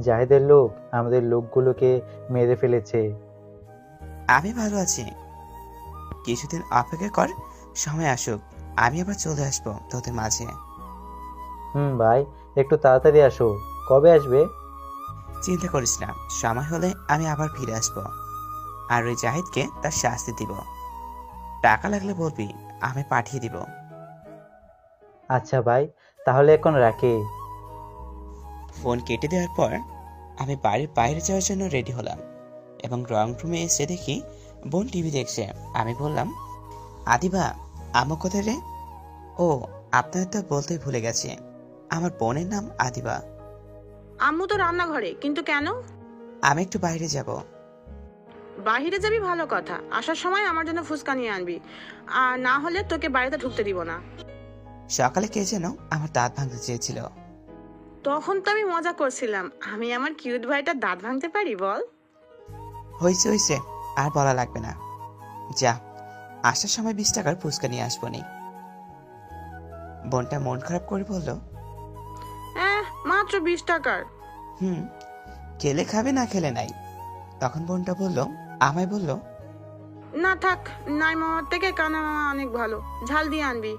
জাহিদের লোক আমাদের লোকগুলোকে মেরে ফেলেছে। আমি ভালো আছি, কিছুদিন অপেক্ষা কর, সময় আসুক, আমি আবার চলে আসবো তোদের মাঝে। ভাই, একটু তাড়াতাড়ি আসো। কবে আসবে? চিন্তা করিস না, সময় হলে আমি আবার ফিরে আসবো। আর ওই জাহিদকে তার শাস্তি দিব। টাকা লাগলে বলবি, আমি পাঠিয়ে দিব। আচ্ছা ভাই, তাহলে এখন রাখি। ফোন কেটে দেওয়ার পর আমি বাড়ির বাইরে যাওয়ার জন্য রেডি হলাম এবং ড্রয়িং রুমে এসে দেখি বোন টিভি দেখছে। আমি বললাম, আদিবা, আম্মু কোথায় রে? ও, আপনার তো বলতেই ভুলে গেছে, আমার বোনের নাম আদিবা। আম্মু তো রান্নাঘরে, কিন্তু কেন? আমি একটু বাইরে যাব। বাহিরে যাবি ভালো কথা, আসার সময় আমার জন্য ফুচকা নিয়ে আনবি, আর না হলে তোকে বাড়িতে ঢুকতে দিব না। সকালে কে যেন আমার দাঁত ভাঙতে চেয়েছিল। তখন তো আমি মজা করছিলাম, আমি আমার কিউট ভাইটা দাঁত ভাঙতে পারি বল। হয়েছে হয়েছে, আর বলা লাগবে না। যা, আসার সময় 20 টাকার ফুচকা নিয়ে আসবো নি। বোনটা মন খারাপ করে বলল, মাত্র 20 টাকার। হুম, খেলে খাবে, না খেলে নাই। তখন বোনটা বলল, আমায় বলল, না থাক, নাই মামার থেকে কানা মামা অনেক ভালো, ঝাল দিয়ে আনবি।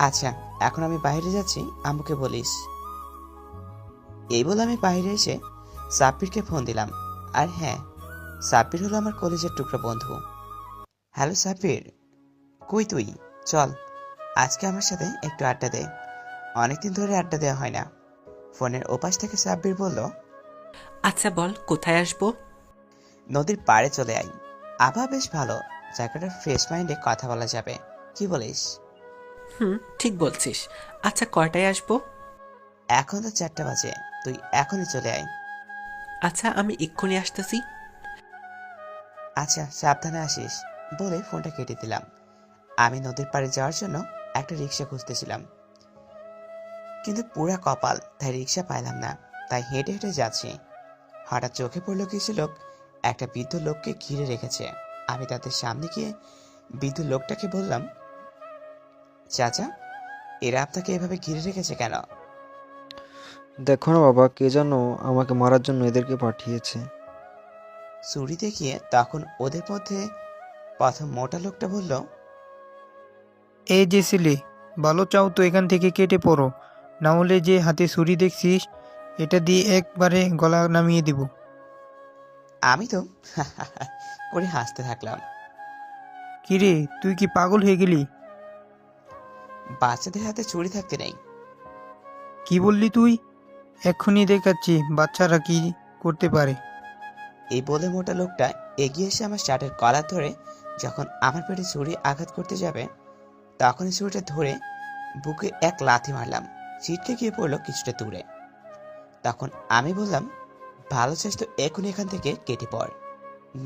আচ্ছা, এখন আমি বাইরে যাচ্ছি, আম্মুকে বলিস। এই বলে আমি বাইরে এসে সাব্বিরকে ফোন দিলাম। আর হ্যাঁ, সাব্বির হলো আমার কলেজের টুকরা বন্ধু। হ্যালো সাব্বির, কই তুই? চল, আজকে আমার সাথে একটু আড্ডা দে, অনেকদিন ধরে আড্ডা দেওয়া হয় না। ফোনের ওপাশ থেকে সাব্বির বলল, আচ্ছা বল, কোথায় আসবো? নদীর পাড়ে চলে আই, আবহাওয়া বেশ ভালো, জায়গাটা ফ্রেশ মাইন্ডে কথা বলা যাবে, কি বলিস? ঠিক বলছিস। আচ্ছা কয়টায় আসবো? এখন তো 4টা বাজে, তুই এখনই চলে আয়। আচ্ছা আমি এক্ষুনি আসতেছি। আচ্ছা, সাবধানে আসিস, বলে ফোনটা কেটে দিলাম। আমি নদীর পাড়ে যাওয়ার জন্য একটা রিক্সা খুঁজতেছিলাম, কিন্তু পুরা কপাল, তাই রিক্সা পাইলাম না। তাই হেঁটে হেঁটে যাচ্ছি। হঠাৎ চোখে পড়লো কিছু লোক একটা বৃদ্ধ লোককে ঘিরে রেখেছে। আমি তাদের সামনে গিয়ে বৃদ্ধ লোকটাকে বললাম, চাচা, এরা আপনাকে এভাবে ঘিরে রেখেছে কেন? দেখো না বাবা, কে যেন আমাকে মারার জন্য এদেরকে পাঠিয়েছে। ছুরি দেখিয়ে তখন ওদের মধ্যে প্রথম মোটা লোকটা বলল, এই যে ছেলে, ভালো চাও তো এখান থেকে কেটে পড়ো, না হলে যে হাতে ছুরি দেখছিস এটা দিয়ে একবারে গলা নামিয়ে দিব। আমি তো করে হাসতে থাকলাম। কিরে, তুই কি পাগল হয়ে গেলি? বাচ্চাদের হাতে ছুরি থাকতে নেই। কি বললি তুই? এক্ষুনি দেখাচ্ছি বাচ্চারা কি করতে পারে। এই বলে মোটা লোকটা এগিয়ে এসে আমার শার্টের কলার ধরে যখন আমার পেটে ছুরি আঘাত করতে যাবে, তখনই ছুরিটা ধরে বুকে এক লাথি মারলাম। ছিটকে গিয়ে পড়লো কিছুটা দূরে। তখন আমি বললাম, ভালো চাস তো এখন এখান থেকে কেটে পড়,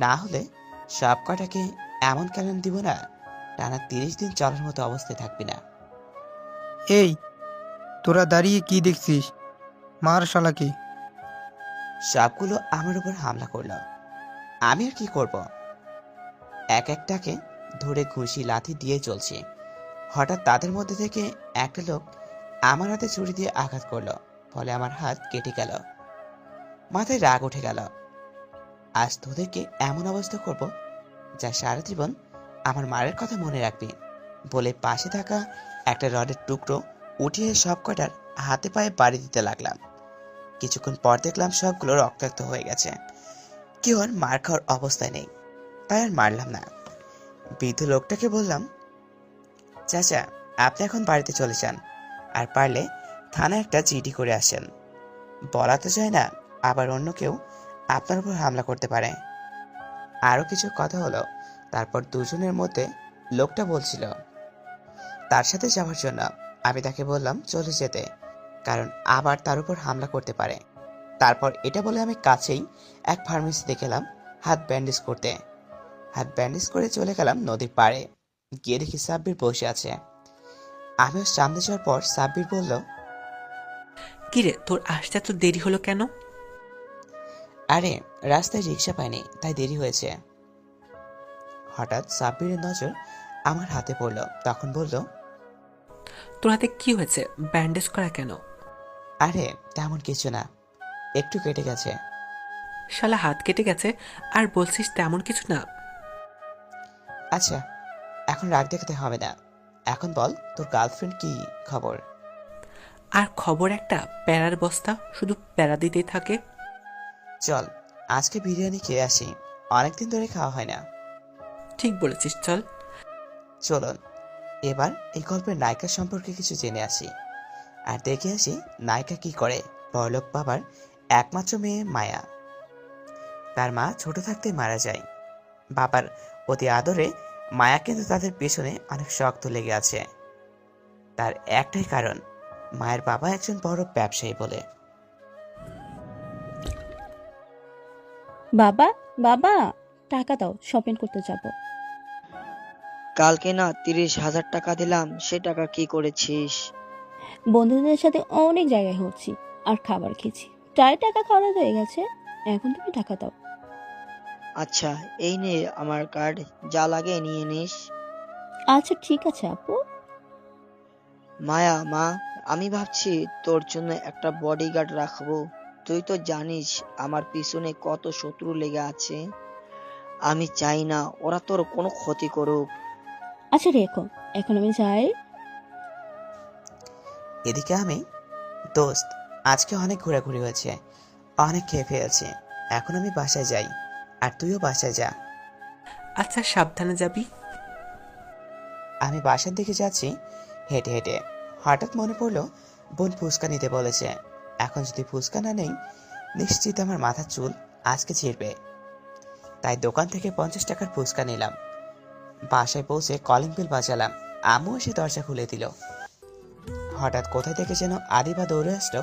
না হলে সব কটাকে এমন কেলান দিব না, টানা 30 দিন চলার মতো অবস্থায় থাকবি না। এই, তোরা দাঁড়িয়ে কি দেখছিস? মার শালাকে। সবগুলো আমার উপর হামলা করলো। আমি আর কি করব? এক একটাকে ধরে ঘুষি লাথি দিয়ে চলছি। হঠাৎ তাদের মধ্যে থেকে একটা লোক আমার হাতে ছুরি দিয়ে আঘাত করলো, ফলে আমার হাত কেটে গেল। মাথায় রাগ উঠে গেল। আজ তোদেরকে এমন অবস্থা করব যা সারা জীবন আমার মায়ের কথা মনে রাখবি, বলে পাশে থাকা একটা রডের টুকরো উঠিয়ে সব কটার হাতে পায়ে বাড়ি দিতে লাগলাম। কিছুক্ষণ পর দেখলাম সবগুলো রক্তাক্ত হয়ে গেছে, কেউ আর মার খাওয়ার অবস্থায় নেই, তাই আর মারলাম না। বৃদ্ধ লোকটাকে বললাম, চাচা, আপনি এখন বাড়িতে চলে যান, আর পারলে থানায় একটা চিঠি করে আসেন। বলা তো যায় না, আবার অন্য কেউ আপনার উপর হামলা করতে পারে। আরো কিছু কথা হলো, তারপর দুজনের মধ্যে লোকটা বলছিল তার সাথে যাওয়ার জন্য। আমি তাকে বললাম চলে যেতে, কারণ আবার তার উপর হামলা করতে পারে। তারপর এটা বলে আমি কাছেই এক ফার্মেসিতে গেলাম হাত ব্যান্ডেজ করতে। হাত ব্যান্ডেজ করে চলে গেলাম নদীর পাড়ে। গিয়ে দেখি সাব্বির বসে আছে। আমিও সামনে যাওয়ার পর সাব্বির বলল, কিরে, তোর আসতে এত দেরি হলো কেন? আরে, রাস্তায় রিক্সা পাইনি, তাই দেরি হয়েছে। হঠাৎ সাব্বিরের নজর আমার হাতে পড়ল, তখন বলল, তোর হাতে কি হয়েছে? ব্যান্ডেজ করা কেন? আরে তেমন কিছু না, একটু কেটে গেছে। শালা হাত কেটে গেছে আর বলছিস তেমন কিছু না। আচ্ছা, এখন রাগ দেখাতে হবে না। এখন বল, তোর গার্লফ্রেন্ড কি খবর? আর খবর একটা, প্যারার বস্তা, শুধু প্যারা দিতেই থাকে। চল আজকে বিরিয়ানি খেয়ে আসি, অনেকদিন ধরে খাওয়া হয় না। ঠিক বলেছিস, চল। চলুন এবার এই গল্পের নায়িকা সম্পর্কে কিছু জেনে আসি, আর দেখে আসি নায়িকা কি করে। বড়লোক বাবার একমাত্র মেয়ে মায়া। তার মা ছোট থাকতে মারা যায়। বাবার অতি আদরে মায়া কিন্তু তাদের পেছনে অনেক শক্ত লেগে আছে। তার একটাই কারণ, মায়ের বাবা একজন বড় ব্যবসায়ী বলে। বাবা, বাবা, টাকা দাও, শপিং করতে যাব। কালকে না 30,000 টাকা দিলাম, সে টাকা কি করেছিস? বন্ধুদের সাথে অনেক জায়গায় হচ্ছি আর খাবার খেয়েছি, তাই টাকা খরচ হয়ে গেছে। এখন তুমি টাকা দাও। আচ্ছা, এই নে আমার কার্ড, যা লাগে নিয়ে নিস। আচ্ছা ঠিক আছে আপু। মায়া, মা, আমি ভাবছি তোর জন্য একটা বডিগার্ড রাখবো। তুই তো জানিস আমার পিছনে কত শত্রু লেগে আছে। আমি চাই না ওরা তোর কোনো ক্ষতি করুক। আচ্ছা রেখো, এখন আমি যাই। এদিকে আমি, দোস্ত, আজকে অনেক ঘোরাঘুরি হয়েছে, অনেক খেয়ে ফেলেছি। এখন আমি বাসায় যাই, আর তুইও বাসায় যা। আচ্ছা, সাবধানে যাবি। আমি বাসার দিকে যাচ্ছি হেঁটে হেঁটে। হঠাৎ মনে পড়লো বোন ফুচকা নিতে বলেছে। এখন যদি ফুচকা না নেই, নিশ্চিত আমার মাথার চুল আজকে ছিঁড়বে। তাই দোকান থেকে 50 টাকার ফুচকা নিলাম। বাসায় পৌঁছে কলিং বেল বাজালাম। আম্মু এসে দরজা খুলে দিল। হঠাৎ কোথা থেকে যেন আদিবা দৌড়ে আসলো,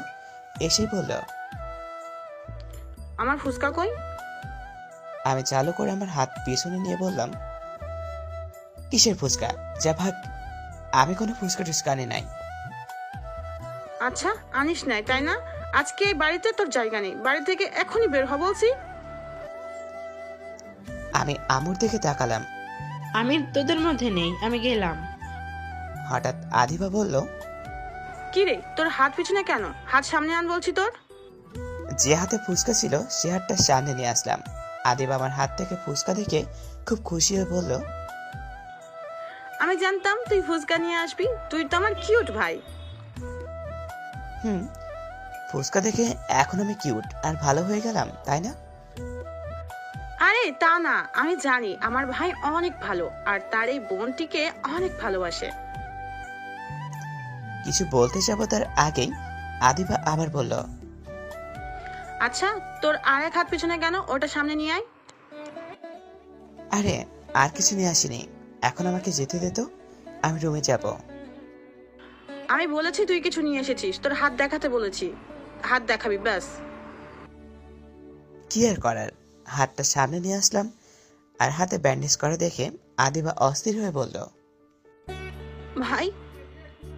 এসেই বলল, আমার ফুচকা কই? আমি চালু করে আমার হাত পিছনে নিয়ে বললাম, কিসের ফুচকা, যা ভাগ। আমি কোনো ফুচকা টুচকা আনি নাই। আচ্ছা, আনিস নাই তাই না? আজকে এই বাড়িতে তোর জায়গা নেই, বাড়ি থেকে এখনই বের হ বলছি। আমি আম্মুর দিকে তাকালাম। আমি তোদের মধ্যে নেই, আমি গেলাম। হঠাৎ আদিবা বলল, কি রে, তোর হাত পিছনে কেন? হাত সামনে আন বলছি তোর। যে হাতে ফুচকা ছিল সে হাতটা সামনে নিয়ে আসলাম। আদিবা আমার হাত থেকে ফুচকা দেখে খুব খুশি হয়ে বলল, আমি জানতাম তুই ফুচকা নিয়ে আসবি, তুই তো আমার কিউট ভাই। ফুচকা দেখে এখন আমি কিউট আর ভালো হয়ে গেলাম, তাই না? আরে তা না, আমি জানি আমার ভাই অনেক ভালো আর তার এই বোনটিকে অনেক ভালোবাসে। কিছু বলতে যাব তার আগেই আদিবা আবার বলল, আচ্ছা, তোর আর এক হাত পিছনে কেন? ওটা সামনে নিয়ে আয়। আরে আর কিছু নিয়ে আসিনি, এখন আমাকে যেতে দে তো, আমি রুমে যাব। আমি বলেছি তুই কিছু নিয়ে এসেছিস, তোর হাত দেখাতে বলেছি, হাত দেখাবি ব্যাস। কি আর করার, হাতটা সামনে নিয়ে আসলাম। আর হাতে ব্যান্ডেজ করা দেখে আদিবা অস্থির হয়ে বলল, ভাই,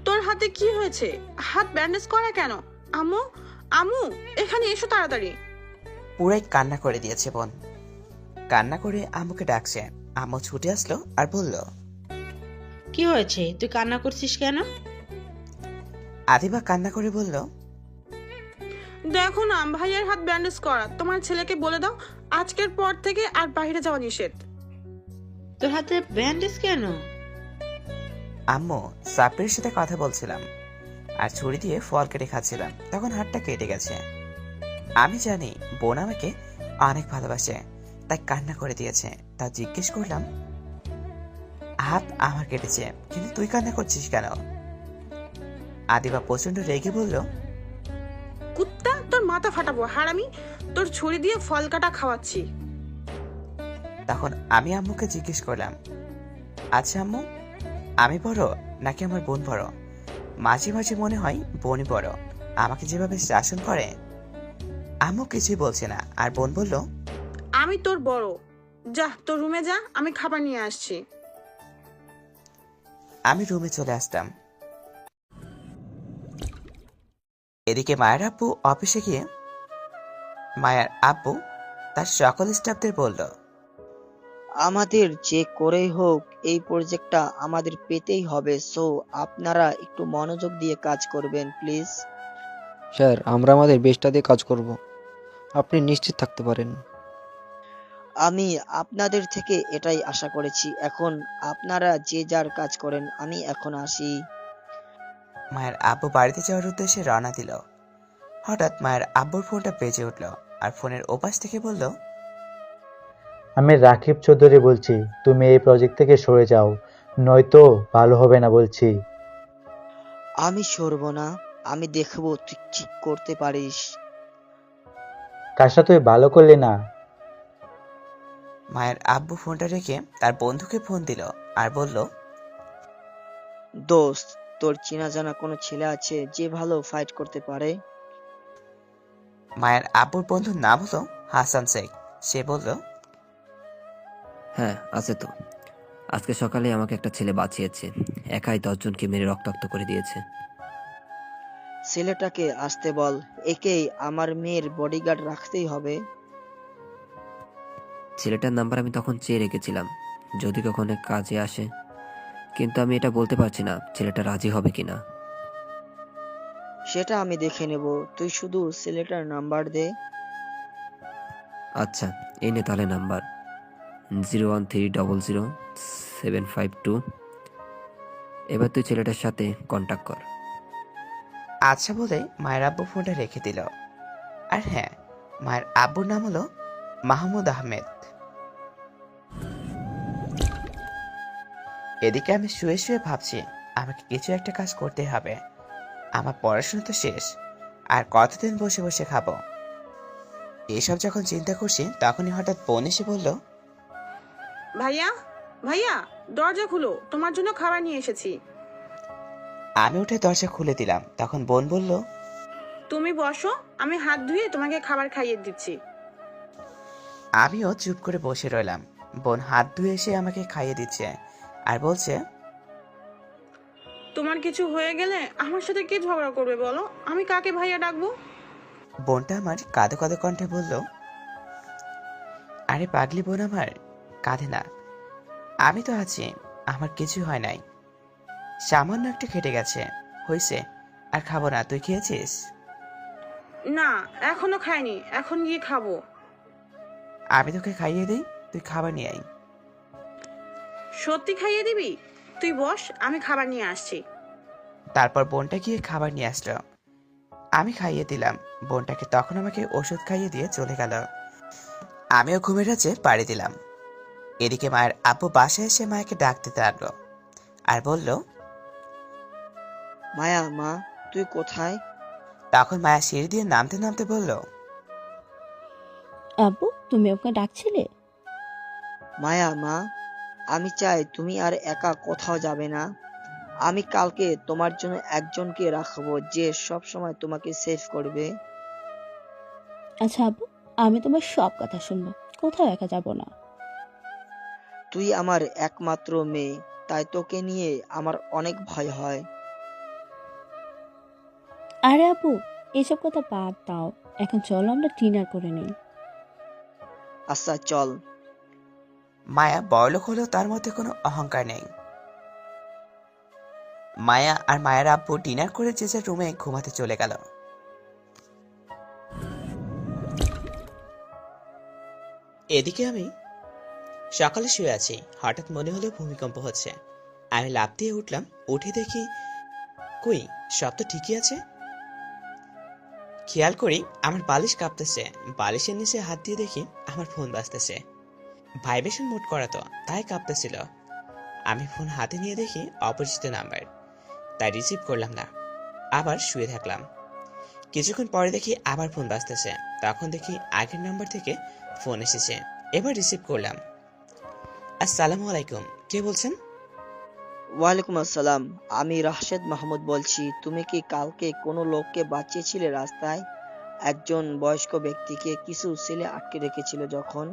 তোর হাতে কি হয়েছে? হাত ব্যান্ডেজ করা কেন? আম্মু, আম্মু, এখানে এসো তাড়াতাড়ি। পুরাই কান্না করে দিয়েছে বোন। কান্না করে আম্মুকে ডাকছে। আম্মু ছুটে আসলো আর বলল, কি হয়েছে, তুই কান্না করছিস কেন? আদিবা কান্না করে বলল, দেখো না, ভাইয়ের হাত ব্যান্ডেজ করা। তোমার ছেলেকে বলে দাও আজকের পর থেকে আর বাইরে যাওয়া নিষেধ। তোর হাতে ব্যান্ডেজ কেন? আম্মু, সাপের সাথে কথা বলছিলাম আর ছুরি দিয়ে ফল কেটে খাচ্ছিলাম, তখন হাতটা কেটে গেছে। আমি জানি বোন আমাকে অনেক ভালোবাসে, তাই কান্না করে দিয়েছে। তা জিজ্ঞেস করলাম, হাত আমার কেটেছে কিন্তু তুই কান্না করছিস কেন? আদিবা প্রচন্ড রেগে বলল, কুত্তা, তোর মাথা ফাটাবো হারামি, তোর ছুরি দিয়ে ফল কাটা খাওয়াচ্ছি। তখন আমি আম্মুকে জিজ্ঞেস করলাম, আচ্ছা আম্মু, আমি বড় নাকি আমার বোন বড়? মাঝে মাঝে মনে হয় বোনই বড়, আমাকে যেভাবে শাসন করে। আম্মু কিছুই বলছে না, আর বোন বলল, আমি তোর বড়, যা তোর রুমে যা, আমি খাবার নিয়ে আসছি। আমি রুমে চলে আসতাম। এদিকে মায়ের আব্বু অফিসে গিয়ে মায়ের আব্বু তার সকল স্টাফদের বলল, আমাদের যে করেই হোক এই প্রজেক্টটা আমাদের পেতেই হবে, সো আপনারা একটু মনোযোগ দিয়ে কাজ করবেন প্লিজ। স্যার, আমরা আমাদের বেস্টটা দিয়ে কাজ করব। আপনি নিশ্চিত থাকতে পারেন। আমি আপনাদের থেকে এটাই আশা করেছি। এখন আপনারা যে যার কাজ করেন, আমি এখন আসি। মায়ের আব্বু বাড়িতে যাওয়ার উদ্দেশ্যে রওনা দিল। হঠাৎ মায়ের আব্বুর ফোনটা বেজে উঠল, আর ফোনের ওপাশ থেকে বলল, আমি রাকিব চৌধুরী বলছি, তুমি এই প্রজেক্ট থেকে সরে যাও, নয়তো ভালো হবে না বলছি। আমি সরব না। আমি দেখবো তুই কি করতে পারিস। কাজটা তুই ভালো করলি না। মায়ের আব্বু ফোনটা রেখে তার বন্ধুকে ফোন দিল আর বলল, দোস্ত, তোর চেনা জানা কোনো ছেলে আছে যে ভালো ফাইট করতে পারে? মায়ের আব্বুর বন্ধুর নাম হলো হাসান শেখ। সে বলল, হ্যাঁ আছে তো। আজকে সকালে আমাকে একটা ছেলে বাঁচিয়েছে, একাই 10 জনকে মেরে রক্তাক্ত করে দিয়েছে। ছেলেটাকে আসতে বল, একেই আমার মেয়ের বডিগার্ড রাখতেই হবে। ছেলেটার নাম্বার আমি তখন চেয়ে রেখেছিলাম, যদি কখনো কাজে আসে, কিন্তু আমি এটা বলতে পারছি না ছেলেটা রাজি হবে কিনা। সেটা আমি দেখে নেব, তুই শুধু ছেলেটার নাম্বার দে। আচ্ছা, এই নে তাহলে নাম্বার 013007552। এবার তুই ছেলেটার সাথে কন্ট্যাক্ট কর। আচ্ছা বলে মায়ের আব্বু ফোনটা রেখে দিল। আর হ্যাঁ, মায়ের আব্বুর নাম হলো মাহমুদ আহমেদ। এদিকে আমি শুয়ে শুয়ে ভাবছি, আমাকে কিছু একটা কাজ করতে হবে। আমার পড়াশোনা তো শেষ, আর কতদিন বসে বসে খাবো। এসব যখন চিন্তা করছি, তখনই হঠাৎ বোন এসে বলল, ভাইয়া, ভাইয়া, দরজা খুলো, তোমার জন্য খাবার নিয়ে এসেছি। আমি উঠে দরজা খুলে দিলাম। তখন বোন বলল, তুমি বসো, আমি হাত ধুয়ে তোমাকে খাবার খাইয়ে দিচ্ছি। আমিও চুপ করে বসে রইলাম। বোন হাত ধুয়ে এসে আমাকে খাইয়ে দিচ্ছে আর বলছে, তোমার কিছু হয়ে গেলে আমার সাথে কে ঝগড়া করবে বলো? আমি কাকে ভাইয়া ডাকবো? বোনটা আমার কাঁদো কাঁদো কণ্ঠে বলল, আরে পাগলি বোন আমার, কাঁদে না, আমি তো আছি, আমার কিছু হয় নাই, সামান্য একটু কেটে গেছে, হয়েছে, আর খাবো না। তুই খেয়েছিস? না, এখনো খাইনি, এখন গিয়ে খাবো। আমি তোকে খাইয়ে দিই, তুই খাবার নিয়ে আয়। সত্যি খাইয়ে দিবি? তুই বস, আমি খাবার নিয়ে আসছি। তারপর বোনটা গিয়ে খাবার নিয়ে আসলো, আমি খাইয়ে দিলাম। বোনটাকে তখন আমাকে ওষুধ খাইয়ে দিয়ে চলে গেল। আমিও ঘুমের রাজ্যে পাড়ি দিলাম। এদিকে মায়ের আব্বু বাসায় এসে মাকে ডাকতে লাগলো আর বলল, মায়া, মা, তুই কোথায়? তখন মায়া সিঁড়ি দিয়ে নামতে নামতে বলল, আব্বু, তুমি ওকে ডাকছিলে? মায়া, মা, আমি চাই তুমি আর একা কোথাও যাবে না। আমি কালকে তোমার জন্য একজনকে রাখবো যে সব সময় তোমাকে সেভ করবে। আচ্ছা আব্বু, আমি তোমার সব কথা শুনবো, কোথাও একা যাব না। তুই আমার একমাত্র মেয়ে, তাই তোকে নিয়ে আমার অনেক ভয় হয়। আরে আব্বু, এসব কথা বাদ দাও, এখন চলো আমরা ডিনার করে নিই। আচ্ছা চল। মায়া বড়লোক হলেও তার মধ্যে কোনো অহংকার নেই। মায়া আর মায়ের আব্বু ডিনার করে যে যার রুমে ঘুমাতে চলে গেল। এদিকে আমি সকালে শুয়ে আছি, হঠাৎ মনে হলো ভূমিকম্প হচ্ছে। আমি লাফ দিয়ে উঠলাম, উঠে দেখি কই, সব তো ঠিকই আছে। খেয়াল করি আমার বালিশ কাঁপতেছে। বালিশের নিচে হাত দিয়ে দেখি আমার ফোন বাজতেছে। ভাইব্রেশন মোড করা তো, তাই কাঁপতেছিল। আমি ফোন হাতে নিয়ে দেখি অপরিচিত নাম্বার, তাই রিসিভ করলাম না, আবার শুয়ে থাকলাম। কিছুক্ষণ পরে দেখি আবার ফোন বাজতেছে। তখন দেখি আগের নাম্বার থেকে ফোন এসেছে। এবার রিসিভ করলাম। আসসালামু আলাইকুম, কে বলছেন? ওয়ালাইকুম আসসালাম, আমি রাশেদ মাহমুদ বলছি। তুমি কি কালকে কোনো লোককে বাঁচিয়েছিলে রাস্তায়? একজন বয়স্ক ব্যক্তিকে কিছু ছেলে আটকে রেখেছিল যখন।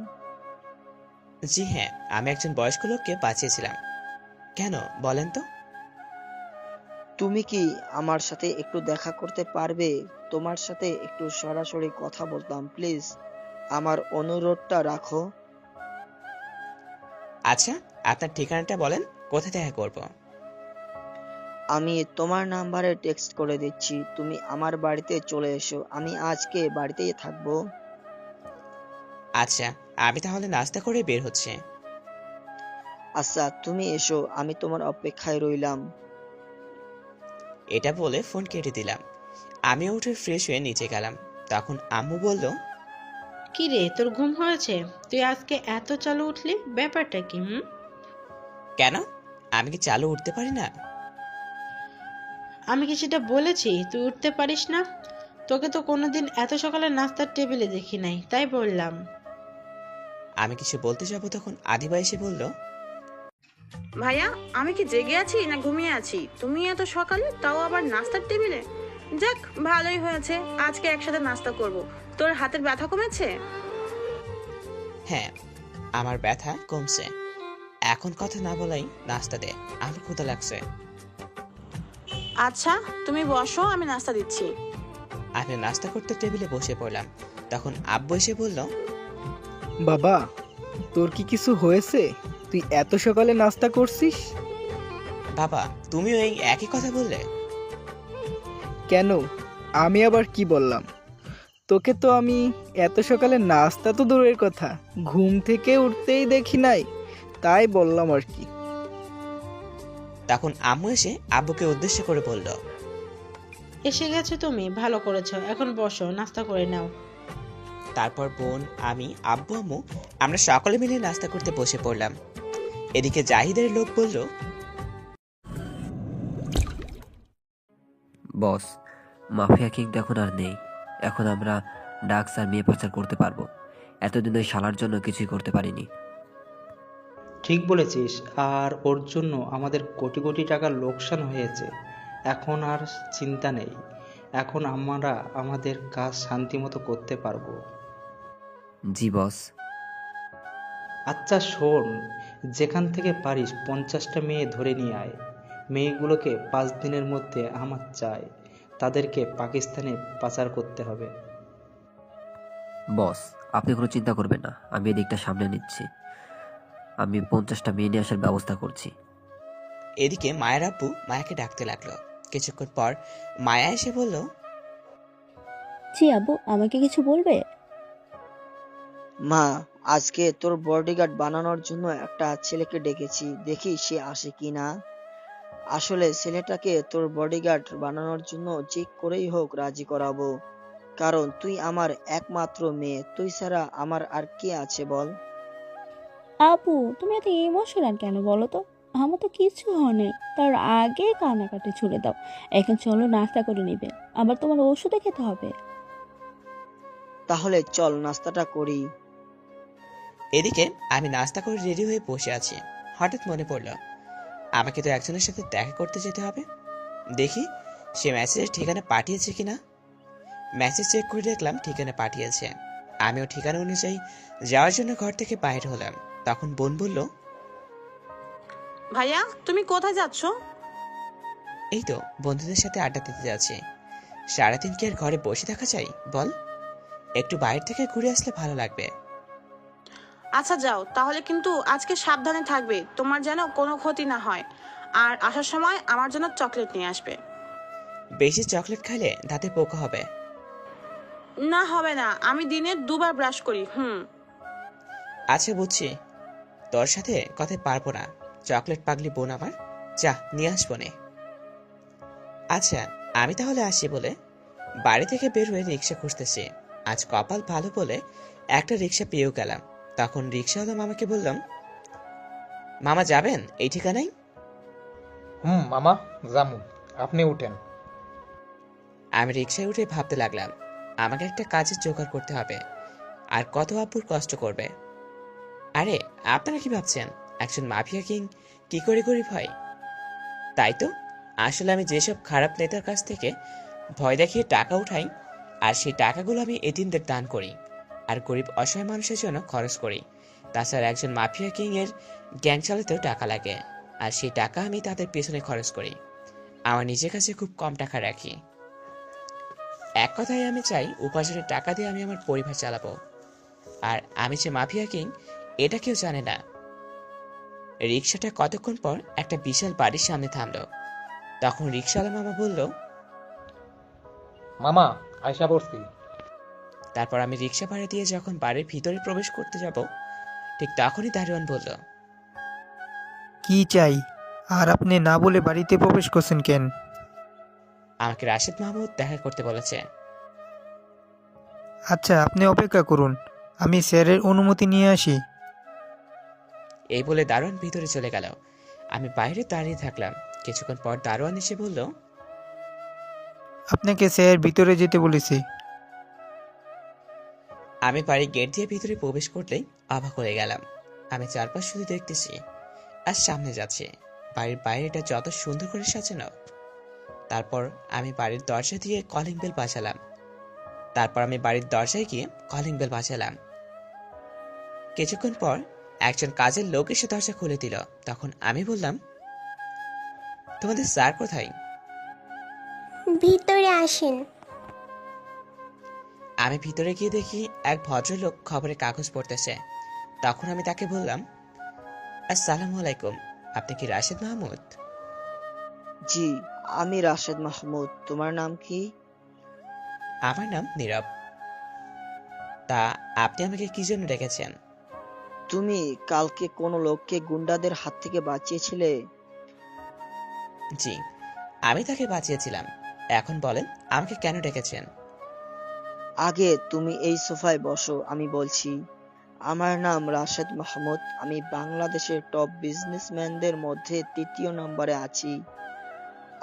জি হ্যাঁ, আমি একজন বয়স্ক লোককে বাঁচিয়েছিলাম। কেন বলেন তো? তুমি কি আমার সাথে একটু দেখা করতে পারবে? তোমার সাথে একটু সরাসরি কথা বলতাম, প্লিজ আমার অনুরোধটা রাখো। আচ্ছা, আপনার ঠিকানাটা বলেন, কোথায় দেখা করব? আমি তোমার নাম্বারে টেক্সট করে দিচ্ছি, তুমি আমার বাড়িতে চলে এসো। আমি আজকে বাড়িতেই থাকবো। আচ্ছা, আমি তাহলে নাস্তা করে বের হচ্ছে। আচ্ছা, তুমি এসো, আমি তোমার অপেক্ষায় রইলাম। এটা বলে ফোন কেটে দিলাম। আমি উঠে ফ্রেশ হয়ে নিচে গেলাম। তখন আম্মু বলল, কি রে, তোর ঘুম হয়েছে? তুই আজকে এত চালু উঠলি, ব্যাপারটা কি? কেন? আমি কি চালু উঠতে পারি না? আমি কি সেটা বলেছি তুই উঠতে পারিস না? তোকে তো কোনোদিন এত সকালে নাস্তার টেবিলে দেখি নাই, তাই বললাম। আমি কিছু বলতে যাবো তখন আদিবা এসে বলল, ভাইয়া, আমি কি জেগে আছি না ঘুমিয়ে আছি? তুমি এত সকালে, তাও আবার নাস্তার টেবিলে? যাক, ভালোই হয়েছে, আজকে একসাথে নাস্তা করব। তোর হাতের ব্যথা কমেছে? হ্যাঁ, আমার ব্যথা কমছে। এখন কথা না বলাই নাস্তা দে, আমার ক্ষুধা লাগছে। আচ্ছা, তুমি বসো, আমি নাস্তা দিচ্ছি। আমি নাস্তা করতে টেবিলে বসে পড়লাম। তখন আব্বু এসে বলল, বাবা, তোর কি কিছু হয়েছে? তুই এত সকালে নাস্তা করছিস বাবা তুমিও এই একই কথা বললে? কেন? আমি আবার কি বললাম? তোকে তো আমি এত সকালে নাস্তা তো দূরের কথা, ঘুম থেকে উঠতেই দেখি নাই, তাই বললাম আর কি। তখন আম্মু এসে আব্বুকে উদ্দেশ্য করে বলল, এসে গেছো তুমি, ভালো করেছো। এখন বসো, নাস্তা করে নাও। তারপর বোন, আমি, আব্বু, আম্মু আমরা সকলে মিলে নাস্তা করতে বসে পড়লাম। এদিকে জাহিদের লোক বলল, বস, মাফিয়া কিং তো এখন আর নেই। এখন আমরা ড্রাগস আর মেয়ে পাচার করতে পারবো। এতদিন ওই শালার জন্য কিছুই করতে পারিনি। ঠিক বলেছিস, আর ওর জন্য আমাদের কোটি কোটি টাকার লোকসান হয়েছে। এখন আর চিন্তা নেই, এখন আমরা আমাদের কাজ শান্তিমতো করতে পারবো। জি বস। আচ্ছা শোন, যেখান থেকে পারিস 50টা মেয়ে ধরে নিয়ে আয়। মেয়েগুলোকে 5 দিনের মধ্যে আমার চাই, তাদেরকে পাকিস্তানে পাচার করতে হবে। বস, আপনি কোনো চিন্তা করবেন না, আমি এদিকটা সামনে নিচ্ছি। আমি 50টা মেয়ে নিয়ে আসার ব্যবস্থা করছি। এদিকে মায়ের আব্বু মায়াকে ডাকতে লাগলো। কিছুক্ষণ পর মায়া এসে বলল, জি আব্বু, আমাকে কিছু বলবে? মা, আজকে তোর বডিগার্ড বানানোর জন্য একটা ছেলেকে ডেকেছি, দেখি সে আসে কিনা। আসলে ছেলেটাকে তোর বডিগার্ড বানানোর জন্য যে করেই হোক রাজি করাবো, কারণ তুই আমার একমাত্র মেয়ে, তুই ছাড়া আমার আর কে আছে বল? আপু, তুমি এত ইমোশনাল কেন বলো তো? আমার তো কিছু হয়নি, তার আগে কান্নাকাটি ছুড়ে দাও। এখন চলো, নাস্তা করে নিবে, আবার তোমার ওষুধে খেতে হবে। তাহলে চল নাস্তাটা করি। এদিকে আমি নাস্তা করে রেডি হয়ে বসে আছি। হঠাৎ মনে পড়ল, আমাকে তো একজনের সাথে দেখা করতে যেতে হবে। দেখি সে মেসেজের ঠিকানা পাঠিয়েছে কিনা। মেসেজ চেক করে দেখলাম ঠিকানা পাঠিয়েছে। আমিও ঠিকানা অনুযায়ী যাওয়ার জন্য ঘর থেকে বাইরে হলাম। তখন বোন বলল, ভাইয়া, তুমি কোথায় যাচ্ছ? এই তো বন্ধুদের সাথে আড্ডা দিতে যাচ্ছি। সারাদিন কি আর ঘরে বসে থাকা চাই বল? একটু বাইরে থেকে ঘুরে আসলে ভালো লাগবে। আচ্ছা যাও, তাহলে কিন্তু আজকে সাবধানে থাকবে, তোমার যেন কোনো ক্ষতি না হয়। আর আসার সময় আমার জন্য চকলেট নিয়ে আসবে। বেশি চকলেট খাইলে দাঁতে পোকা হবে। না, হবে না, আমি দিনে 2 বার ব্রাশ করি। আচ্ছা বুঝছি, তোর সাথে কথা পারবো না। চকলেট পাগলি বোন আমার, যা নিয়ে আসবো নে। আচ্ছা আমি তাহলে আসি বলে বাড়ি থেকে বের হয়ে রিক্সা খুঁজতেছি। আজ কপাল ভালো বলে একটা রিক্সা পেয়েও গেলাম। তখন রিক্সাওয়ালা মামাকে বললাম, মামা যাবেন এই ঠিকানায়? মামা জামু, আপনি উঠেন। আমি রিক্সায় উঠে ভাবতে লাগলাম, আমাকে একটা কাজের জোগাড় করতে হবে। আর কত আব্বুর কষ্ট করবে। আরে আপনারা কি ভাবছেন একজন মাফিয়া কিং কি করে গরিব হয়? তাই তো, আসলে আমি যেসব খারাপ নেতার কাছ থেকে ভয় দেখিয়ে টাকা উঠাই, আর সেই টাকাগুলো আমি এতিমদের দান করি আর গরিব অসহায় মানুষের জন্য খরচ করি। তাছাড়া একজন মাফিয়া কিং এর গ্যাং চালাতেও টাকা লাগে, আর সেই টাকা আমি তাদের পেছনে খরচ করি। আমার নিজের কাছে খুব কম টাকা রাখি। এক কথায় আমি চাই উপার্জনের টাকা দিয়ে আমি আমার পরিবার চালাবো। আর আমি যে মাফিয়া কিং এটা কেউ জানে না। রিক্সাটা কতক্ষণ পর একটা বিশাল বাড়ির সামনে থামলো। তখন রিক্সাওয়ালা মামা বলল, মামা আয়সা পড়ছি। তারপর আমি রিক্সা ভাড়া দিয়ে যখন বাড়ির ভিতরে প্রবেশ করতে যাব, ঠিক তখনই দারোয়ান বলল, কি চাই? আর আপনি না বলে বাড়িতে প্রবেশ করছেন কেন? আমাকে রাশেদ মাহমুদ দেখা করতে বলেছে। আচ্ছা, আপনি অপেক্ষা করুন, আমি স্যারের অনুমতি নিয়ে আসি। এই বলে দারোয়ান ভিতরে চলে গেল। আমি বাইরে দাঁড়িয়ে থাকলাম। কিছুক্ষণ পর দারোয়ান এসে বলল, আপনাকে স্যার ভিতরে যেতে বলেছি। আমি বাড়ির গেট দিয়ে ভিতরে প্রবেশ করলেই অবাক হয়ে গেলাম। আমি চারপাশ শুধু দেখতেছি আর সামনে যাচ্ছি। বাড়ির বাইরেটা যত সুন্দর করে সাজানো। তারপর আমি বাড়ির দরজা দিয়ে কলিং বেল বাজালাম। কিছুক্ষণ পর একজন কাজের লোক এসে দরজা খুলে দিল। তখন আমি বললাম, তোমাদের স্যার কোথায়? ভিতরে আসেন। আমি ভিতরে গিয়ে দেখি এক ভদ্রলোক খবরের কাগজ পড়তেছে। তখন আমি তাকে বললাম, আসসালামু আলাইকুম, আপনি কি রাশেদ মাহমুদ? জি, আমি রাশেদ মাহমুদ। তোমার নাম কি? আমার নাম নীরব। তা আপনি আমাকে কি জন্য ডেকেছেন? তুমি কালকে কোনো লোককে গুন্ডাদের হাত থেকে বাঁচিয়েছিলে? জি, আমি তাকে বাঁচিয়েছিলাম। এখন বলেন আমাকে কেন ডেকেছেন? আগে তুমি এই সোফায় বসো, আমি বলছি। আমার নাম রাশেদ মাহমুদ। আমি বাংলাদেশের টপ বিজনেসম্যানদের মধ্যে ৩য় নম্বরে আছি।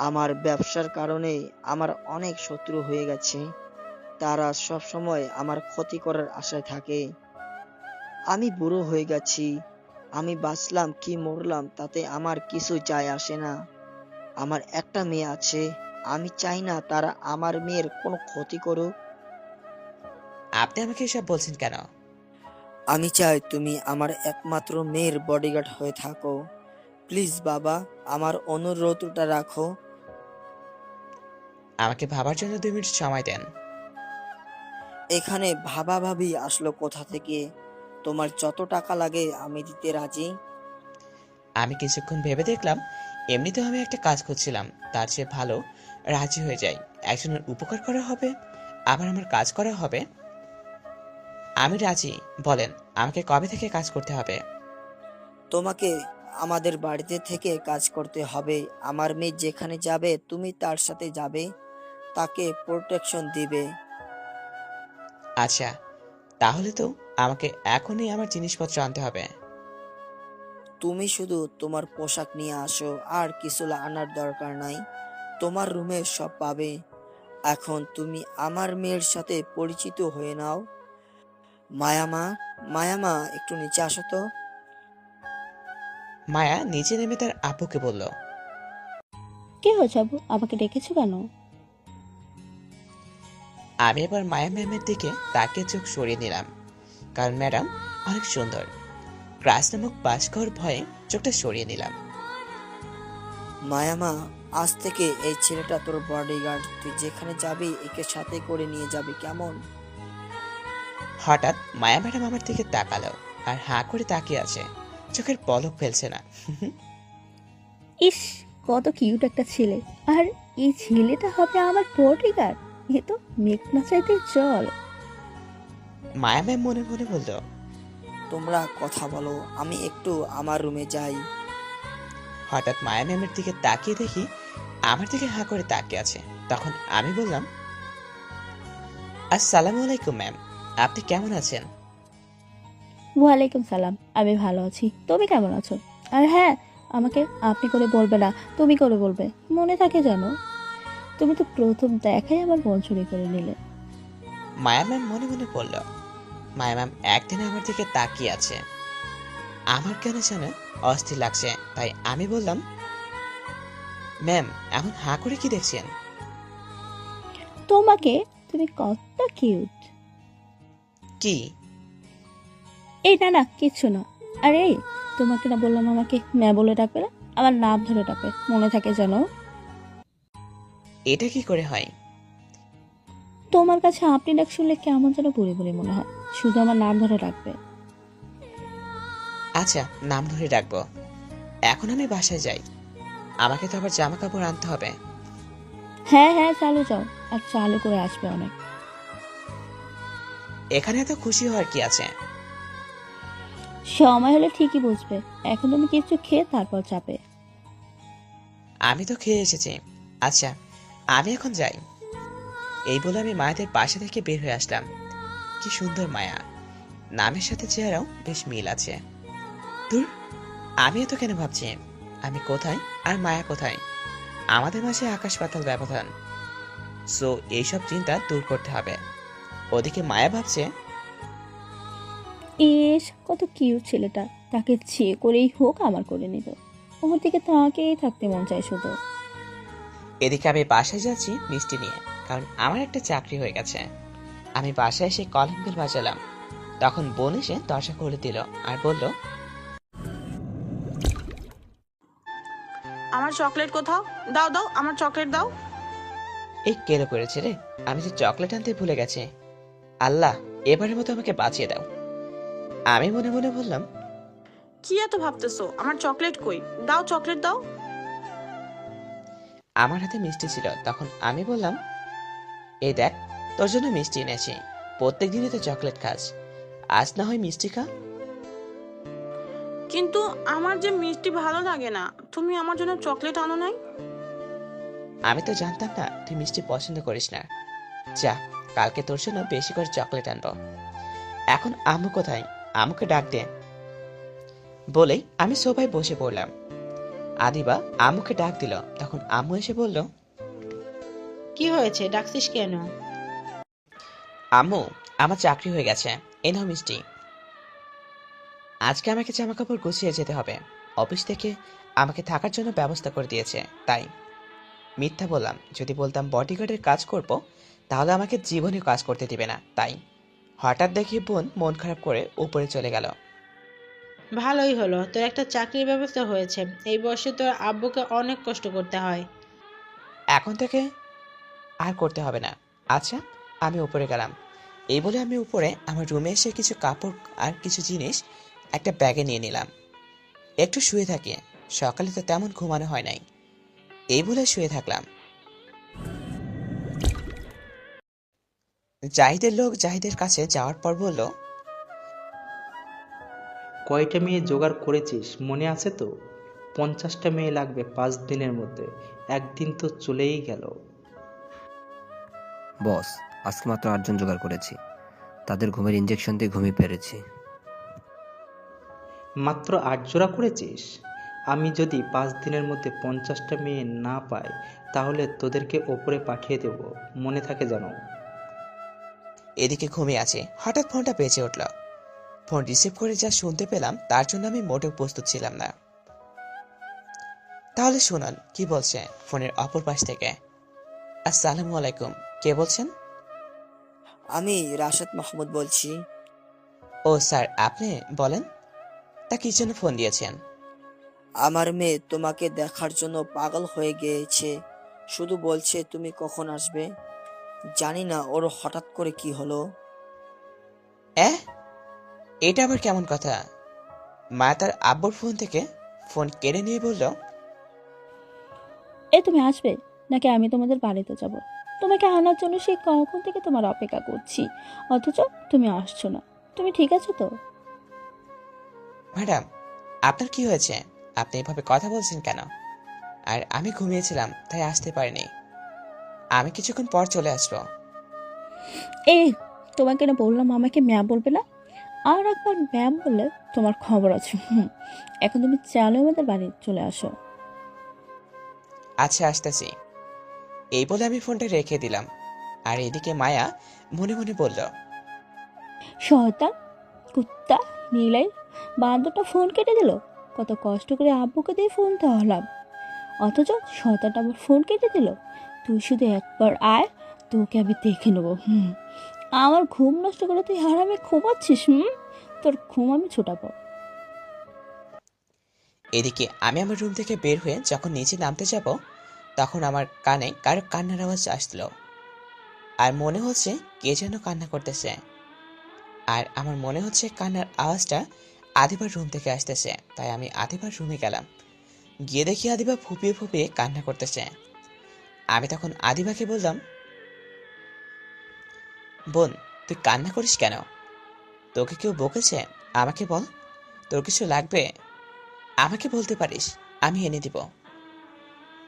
আমার ব্যবসার কারণে আমার অনেক শত্রু হয়ে গেছে। তারা সব সময় আমার ক্ষতি করার আশায় থাকে। আমি বুড়ো হয়ে গেছি। আমি বাঁচলাম কি মরলাম তাতে আমার কিছু যায় আসে না। আমার একটা মেয়ে আছে। আমি চাই না তারা আমার মেয়ের কোনো ক্ষতি করুক। আপনি আমাকে এসব বলছেন কেন? আমি চাই তুমি আমার একমাত্র মেয়ের বডিগার্ড হয়ে থাকো। প্লিজ বাবা, আমার অনুরোধটা রাখো। আমাকে ভাবার জন্য 2 মিনিট সময় দেন। এখানে ভাবাভাবি আসলো কোথা থেকে? তোমার যত টাকা লাগে আমি দিতে রাজি। আমি কিছুক্ষণ ভেবে দেখলাম, এমনিতেও আমি একটা কাজ করছিলাম, তার চেয়ে ভালো রাজি হয়ে যাই। একজনের উপকার করা হবে, আবার আমার কাজ করা হবে। আমি রাজি। বলেন আমাকে কবে থেকে কাজ করতে হবে? তোমাকে আমাদের বাড়িতে থেকে কাজ করতে হবে। আমার মেয়ে যেখানে যাবে তুমি তার সাথে যাবে, তাকে প্রোটেকশন দিবে। আচ্ছা, তাহলে তো আমাকে এখনই আমার জিনিসপত্র আনতে হবে। তুমি শুধু তোমার পোশাক নিয়ে আসো, আর কিছু আনার দরকার নাই। তোমার রুমে সব পাবে। এখন তুমি আমার মেয়ের সাথে পরিচিত হয়ে নাও। মায়ামা, একটু নিচে আসো তো। মায়া নিচে নেমে তার আব্বুকে বলল, কি হয়েছে আব্বু, আমাকে ডেকেছো কেন? আমি এবার মায়া ম্যামের দিকে তাকিয়ে চোখ সরিয়ে নিলাম, কারণ ম্যাডাম অনেক সুন্দর। ক্রাশ নামক পাশ খাওয়ার ভয়ে চোখটা সরিয়ে নিলাম। মায়ামা, আজ থেকে এই ছেলেটা তোর বডিগার্ড। তুই যেখানে যাবি একে সাথে করে নিয়ে যাবি, কেমন? হঠাৎ মায়া ম্যাডাম আমার দিকে তাকালো আর হাঁ করে তাকিয়ে আছে, চোখের পলক ফেলছে না। ইস, কত কিউট একটা ছেলে। আর এই ছেলেটা হবে আমার বডিগার্ড। এ তো মেঘ না চাইতে জল। মায়া ম্যাম মনে মনে বলল, তোমরা কথা বলো, আমি একটু আমার রুমে যাই। হঠাৎ মায়া ম্যামের দিকে তাকিয়ে দেখি আমার দিকে হাঁ করে তাকিয়ে আছে। তখন আমি বললাম, আসসালামু আলাইকুম ম্যাম, আপনি কেমন আছেন? ওয়ালাইকুম সালাম, আমি ভালো আছি। তুমি কেমন আছো? আর হ্যাঁ, আমাকে আপনি করে বলবে না, তুমি করে বলবে, মনে থাকে জানো। তুমি তো প্রথম দেখাই আমার মন চুরি করে নিলে। মায়া ম্যাম মনে মনে বলল। মায়া ম্যাম একদিন আমার দিকে তাকিয়ে আছে। আমার কেন যেন অস্থির লাগছে, তাই আমি বললাম, ম্যাম এমন হাঁ করে কি দেখছেন? তোমাকে, তুমি কত কিউট। কি? এই না কিচ্ছু না। আরে এই, তোমাকে না বললাম আমাকে ম্যা বলে ডাকবে না, আমার নাম ধরে ডাকবে, মনে থাকে জানো। এটা কি করে হয়? তোমার কাছে আপনি ডাক শুনলে কেমন যেন বুড়ি বুড়ি মনে হয়। শুধু আমার নাম ধরে ডাকবে। আচ্ছা, নাম ধরে ডাকবো। এখন আমি বাসায় যাই, আমাকে তো আবার জামা কাপড় আনতে হবে। হ্যাঁ, চালু যাও, আর চালু করে আসবে অনেক। এখানে এত খুশি হওয়ার কি আছে? সময় হলে ঠিকই বুঝবে। এখন তুমি কিছু খেয়ে তারপর চাপে। আমি তো খেয়ে এসেছি। আচ্ছা, আমি এখন যাই। এই বলে আমি মায়াদের পাশে থেকে বের হয়ে আসলাম। কি সুন্দর মায়া, নামের সাথে চেহারাও বেশ মিল আছে। দূর, আমিও তো কেন ভাবছি আমি কোথায় আর মায়া কোথায়? আমাদের মাঝে আকাশ পাতাল ব্যবধান। সো এইসব চিন্তা দূর করতে হবে। ওদিকে মায়া ভাবছে, ইস, কত কিউট ছেলেটা। তাকে যে করেই হোক আমার করে নিব। ওর দিকে তাকেই থাকতে মন চায় শুধু। এদিকে আমি বাসায় যাচ্ছি মিষ্টি নিয়ে, কারণ আমার একটা চাকরি হয়ে গেছে। আমি বাসায় এসে কলিং বেল বাজালাম, তখন বোন এসে দরজা খুলে দিল আর বলল, আমার চকলেট কোথাও? দাও দাও, আমার চকলেট দাও। এই কেলো করেছে রে, আমি যে চকলেট আনতে ভুলে গেছি। আল্লাহ, এবারের মতো আমাকে বাঁচিয়ে দাও। আমি মনে মনে বললাম, কি এত ভাবতেছো? আমার চকলেট কই? দাও, চকলেট দাও। আমার হাতে মিষ্টি ছিল, তখন আমি বললাম, এই দেখ, তোর জন্য মিষ্টি এনেছি। প্রত্যেক দিনই তো চকলেট খাস, আজ না হয় মিষ্টি খা। কিন্তু আমার যে মিষ্টি ভালো লাগে না। তুমি আমার জন্য চকলেট আনো নাই? আমি তো জানতাম না তুই মিষ্টি পছন্দ করিস না। যা, কালকে তোর জন্য বেশি করে চকলেট আনবো। এখন আম্মু কোথায়? আম্মুকে ডাক দে। বলেই আমি সোফায় বসে পড়লাম। আদিবা আম্মুকে ডাক দিল, তখন আম্মু এসে বলল, কি হয়েছে, ডাকছিস কেন? আম্মু, আমার চাকরি হয়ে গেছে, এ নাও মিষ্টি। আজকে আমাকে জামা কাপড় গুছিয়ে যেতে হবে। অফিস থেকে আমাকে থাকার জন্য ব্যবস্থা করে দিয়েছে, তাই। মিথ্যা বললাম, যদি বলতাম বডিগার্ডের কাজ করব, তাহলে আমাকে জীবনে কাজ করতে দিবে না, তাই। হঠাৎ দেখি বোন মন খারাপ করে উপরে চলে গেল। ভালোই হলো, তোর একটা চাকরির ব্যবস্থা হয়েছে। এই বয়সে তোর আব্বুকে অনেক কষ্ট করতে হয়। এখন থেকে আর করতে হবে না। আচ্ছা, আমি উপরে গেলাম। এই বলে আমি উপরে আমার রুমে এসে কিছু কাপড় আর কিছু জিনিস একটা ব্যাগে নিয়ে নিলাম। একটু শুয়ে থাকি, সকালে তো তেমন ঘুমানো হয় নাই। এই বলে শুয়ে থাকলাম। জাহিদের লোক জাহিদের কাছে যাওয়ার পর বলল, কয়টা মেয়ে জোগাড় করেছিস মনে আছে তো? 50টা মেয়ে লাগবে 5 দিনের মধ্যে। একদিন তো চলেই গেল। বস, আজকে মাত্র 8জন জোগাড় করেছি। তাদের ঘুমের ইঞ্জেকশন দিয়ে ঘুমিয়ে পেরেছি। মাত্র 8 জোড়া করেছিস? আমি যদি 5 দিনের মধ্যে 50টা মেয়ে না পাই, তাহলে তোদেরকে ওপরে পাঠিয়ে দেব, মনে থাকে যেন। এদিকে ঘুমিয়ে আছে, হঠাৎ ফোনটা বেজে উঠল। ফোন রিসিভ করে যা শুনতে পেলাম তার জন্য আমি মোটেও প্রস্তুত ছিলাম না। তাহলে শুনুন কি বলছে ফোনের অপর পাশ থেকে। আসসালামু আলাইকুম, কে বলছেন? আমি রাশেদ মাহমুদ বলছি। ও স্যার, আপনি বলেন, তা কি জন্য ফোন দিয়েছেন? আমার মেয়ে তোমাকে দেখার জন্য পাগল হয়ে গিয়েছে। শুধু বলছে তুমি কখন আসবে। জানি না ওর হঠাৎ করে কি হলো। এটা আবার কেমন কথা? মা তার আব্বুর ফোন থেকে ফোন কেড়ে নিয়ে বলল, তুমি আসবে নাকি আমি তোমাদের বাড়িতে যাব? তোমাকে আনার জন্য সেই কখন থেকে তোমার অপেক্ষা করছি, অথচ তুমি আসছো না। তুমি ঠিক আছো তো? ম্যাডাম, আপনার কি হয়েছে? আপনি এভাবে কথা বলছেন কেন? আর আমি ঘুমিয়েছিলাম, তাই আসতে পারিনি। আমি কিছুক্ষণ পর চলে আসবো। তোমাকে না বললাম আমাকে ম্যাম বলবে না? আর একবার ম্যাম বললে তোমার খবর আছে। এখন তুমি চালো আমাদের বাড়ি চলে আসো। আচ্ছা, আসতেছি। এই বলে আমি ফোনটা রেখে দিলাম। আর এদিকে মায়া মনে মনে বলল, শয়তান, কুত্তা, নীলাই বান্দরটা ফোন কেটে দিল। কত কষ্ট করে আব্বুকে দিয়ে ফোন হলাম, অথচ শয়তানটা আমার ফোন কেটে দিল। তুই শুধু একবার আয়, তোকে আমি দেখে নেবো। আমার ঘুম নষ্ট করে তুই হারামে ঘুমাচ্ছিস। তোর ঘুম আমি ছুটাবো। এদিকে আমি আমার রুম থেকে বের হয়ে যখন নিচে নামতে যাব, তখন আমার কানে কারো কান্নার আওয়াজ আসলো। আর মনে হচ্ছে কে যেন কান্না করতেছে। আর আমার মনে হচ্ছে কান্নার আওয়াজটা আদিবার রুম থেকে আসতেছে, তাই আমি আদিবার রুমে গেলাম। গিয়ে দেখি আদিবা ফুপিয়ে ফুপিয়ে কান্না করতেছে। আমি তখন আদিবাকে বললাম, বোন, তুই কান্না করিস কেন? তোকে কেউ বকেছে? আমাকে বল, তোর কিছু লাগবে আমাকে বলতে পারিস, আমি এনে দিব।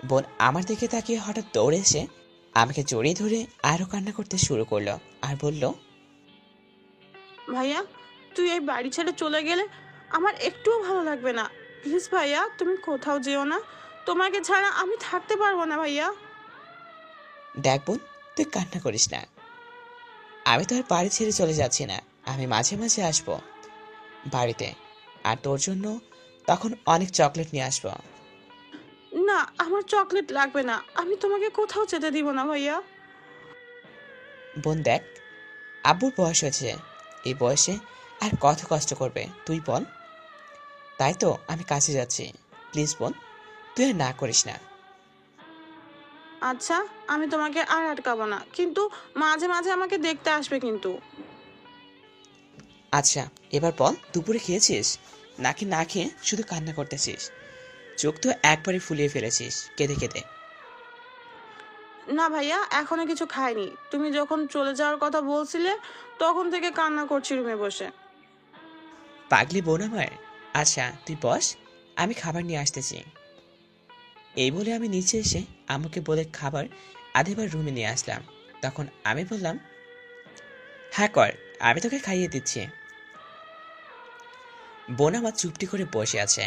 বোন আমার দিকে তাকিয়ে হঠাৎ দৌড়ে এসে আমাকে জড়িয়ে ধরে আরো কান্না করতে শুরু করলো আর বলল, ভাইয়া তুই এই বাড়ি ছেড়ে চলে গেলে আমার একটুও ভালো লাগবে না। প্লিজ ভাইয়া, তুমি কোথাও যেও না, তোমাকে ছাড়া আমি থাকতে পারবো না ভাইয়া। দেখ বোন, তুই কান্না করিস না, আমি তো আর বাড়ি ছেড়ে চলে যাচ্ছি না। আমি মাঝে মাঝে আসবো বাড়িতে, আর তোর জন্য তখন অনেক চকলেট নিয়ে আসবো। না, আমার চকলেট লাগবে না, আমি তোমাকে কোথাও যেতে দিব না ভাইয়া। বোন দেখ, আব্বুর বয়স হয়েছে, এই বয়সে আর কত কষ্ট করবে তুই বল। তাই তো আমি কাছে যাচ্ছি, প্লিজ বোন, তুই আর না করিস না। আচ্ছা, আমি তোমাকে আর আটকাবো না, কিন্তু মাঝে মাঝে আমাকে দেখতে আসবে কিন্তু। আচ্ছা এবার বল, দুপুরে খেয়েছিস নাকি না খেয়ে শুধু কান্না করতেছিস? চোখ তো একবারে ফুলিয়ে ফেলেছিস কেঁদে কেঁদে। না ভাইয়া, এখনো কিছু খাইনি। তুমি যখন চলে যাওয়ার কথা বলছিলে তখন থেকে কান্না করছি রুমে বসে। পাগলি বোন আমার। আচ্ছা তুই বস, আমি খাবার নিয়ে আসতেছি। এই বলে আমি নিচে এসে আমাকে বলে খাবার আধেবার রুমে নিয়ে আসলাম। তখন আমি বললাম, হ্যাঁ কর, আমি তোকে খাইয়ে দিচ্ছি। বোন আমার চুপটি করে বসে আছে,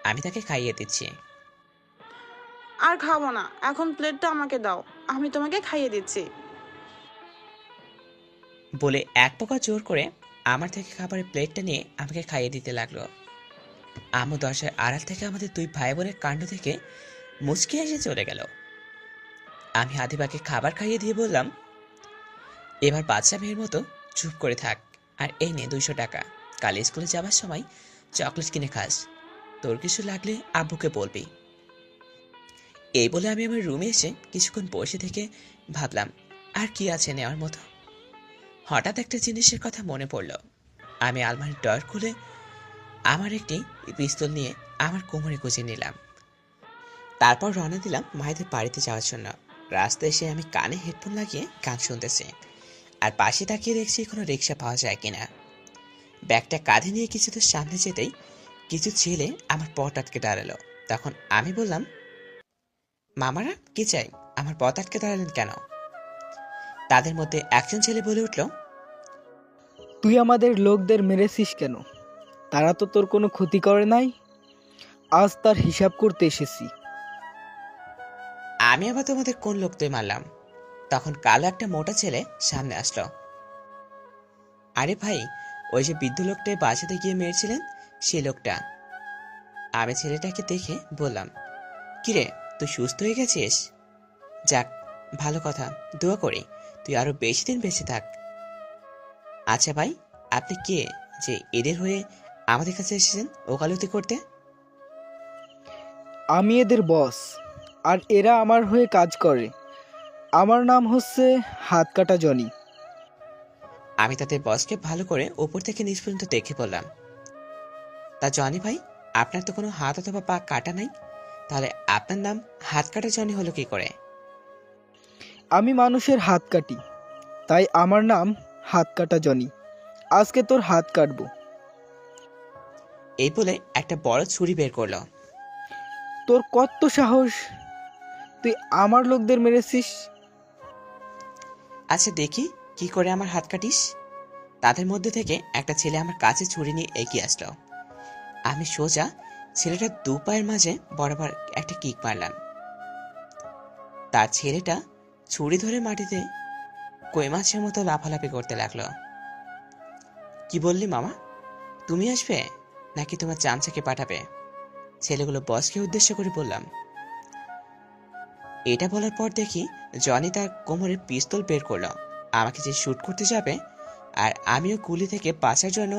আমি তাকে খাইয়ে দিচ্ছি। আর খাবো না, এখন প্লেটটা আমাকে দাও, আমি তোমাকে খাইয়ে দিচ্ছি। বলে এক প্রকার জোর করে আমার থেকে খাবারের প্লেটটা নিয়ে আমাকে খাইয়ে দিতে লাগলো। আম্মু দরজার আড়াল থেকে আমাদের দুই ভাই বোনের কাণ্ড থেকে মুচকি এসে চলে গেল। আমি আদিবাকে খাবার খাইয়ে দিয়ে বললাম, এবার বাচ্চা মেয়ের মতো চুপ করে থাক, আর এই নে 200 টাকা, কাল স্কুলে যাওয়ার সময় চকলেট কিনে খাস, তোর কিছু লাগলে আব্বুকে বলবি। এই বলে আমি আমার রুমে এসে কিছুক্ষণ বসে থেকে ভাবলাম আর কি আছে নেওয়ার মতো। হঠাৎ একটা জিনিসের কথা মনে পড়ল। আমি আলমারির ড্রয়ার খুলে আমার একটি পিস্তল নিয়ে আমার কোমরে গুঁজে নিলাম। তারপর রওনা দিলাম মায়েদের বাড়িতে যাওয়ার জন্য। রাস্তায় এসে আমি কানে হেডফোন লাগিয়ে গান শুনতেছি, আর পাশে তাকিয়ে দেখছি কোনো রিক্সা পাওয়া যায় কিনা। ব্যাগটা কাঁধে নিয়ে কিছু দূর সামনে যেতেই কিছু ছেলে আমার পথ আটকে দাঁড়ালো। তখন আমি বললাম, মামারা কি চাই, আমার পথ আটকে দাঁড়ালেন কেন? তাদের মধ্যে একজন ছেলে বলে উঠল, তুই আমাদের লোকদের মেরেছিস কেন? তারা তো তোর কোনো ক্ষতি করে নাই, আজ তার হিসাব করতে এসেছি। আমি আবার তোমাদের কোন লোকদের মারলাম? তখন কালো একটা মোটা ছেলে সামনে আসলো। আরে ভাই, ওই যে বৃদ্ধ লোকটা বাসাতে গিয়ে মেরেছিলেন, সেই লোকটা। আমি ছেলেটাকে দেখে বললাম, কিরে তুই সুস্থ হয়ে গেছিস? যাক ভালো কথা, দোয়া করি তুই আরো বেশি দিন বেঁচে থাক। আচ্ছা ভাই, আপনি কে যে এদের হয়ে আমাদের কাছে এসেছেন ওকালতি করতে? আমি এদের বস, আর এরা আমার হয়ে কাজ করে। আমার নাম হচ্ছে হাত কাটা জনি। আমি তাদের বসকে ভালো করে উপর থেকে নিচ পর্যন্ত দেখে বললাম, তা জনি ভাই, আপনার তো কোনো হাত অথবা পা কাটা নাই, তাহলে আপনার নাম হাত কাটা জনি হলো কি করে? আমি মানুষের হাত কাটি, তাই আমার নাম হাত কাটা জনি। আজকে তোর হাত কাটবো। এই বলে একটা বড় ছুরি বের করলো। তোর কত সাহস, তুই আমার লোকদের মেরেছিস? আচ্ছা দেখি কি করে আমার হাত কাটিস। তাদের মধ্যে থেকে একটা ছেলে আমার কাছে ছুরি নিয়ে এগিয়ে আসলো। আমি সোজা ছেলেটার দু পায়ের মাঝে বরাবর একটা কিক মারলাম। তার ছেলেটা ছুরি ধরে মাটিতে কই মাছের মতো লাফালাফি করতে লাগলো। কি বললি মামা, তুমি আসবে নাকি তোমার চামচাকে পাঠাবে? ছেলেগুলো বসকে উদ্দেশ্য করে বললাম। এটা বলার পর দেখি জনি তার কোমরের পিস্তল বের করলো, আমাকে যে শুট করতে যাবে, আর আমিও গুলি থেকে বাঁচার জন্য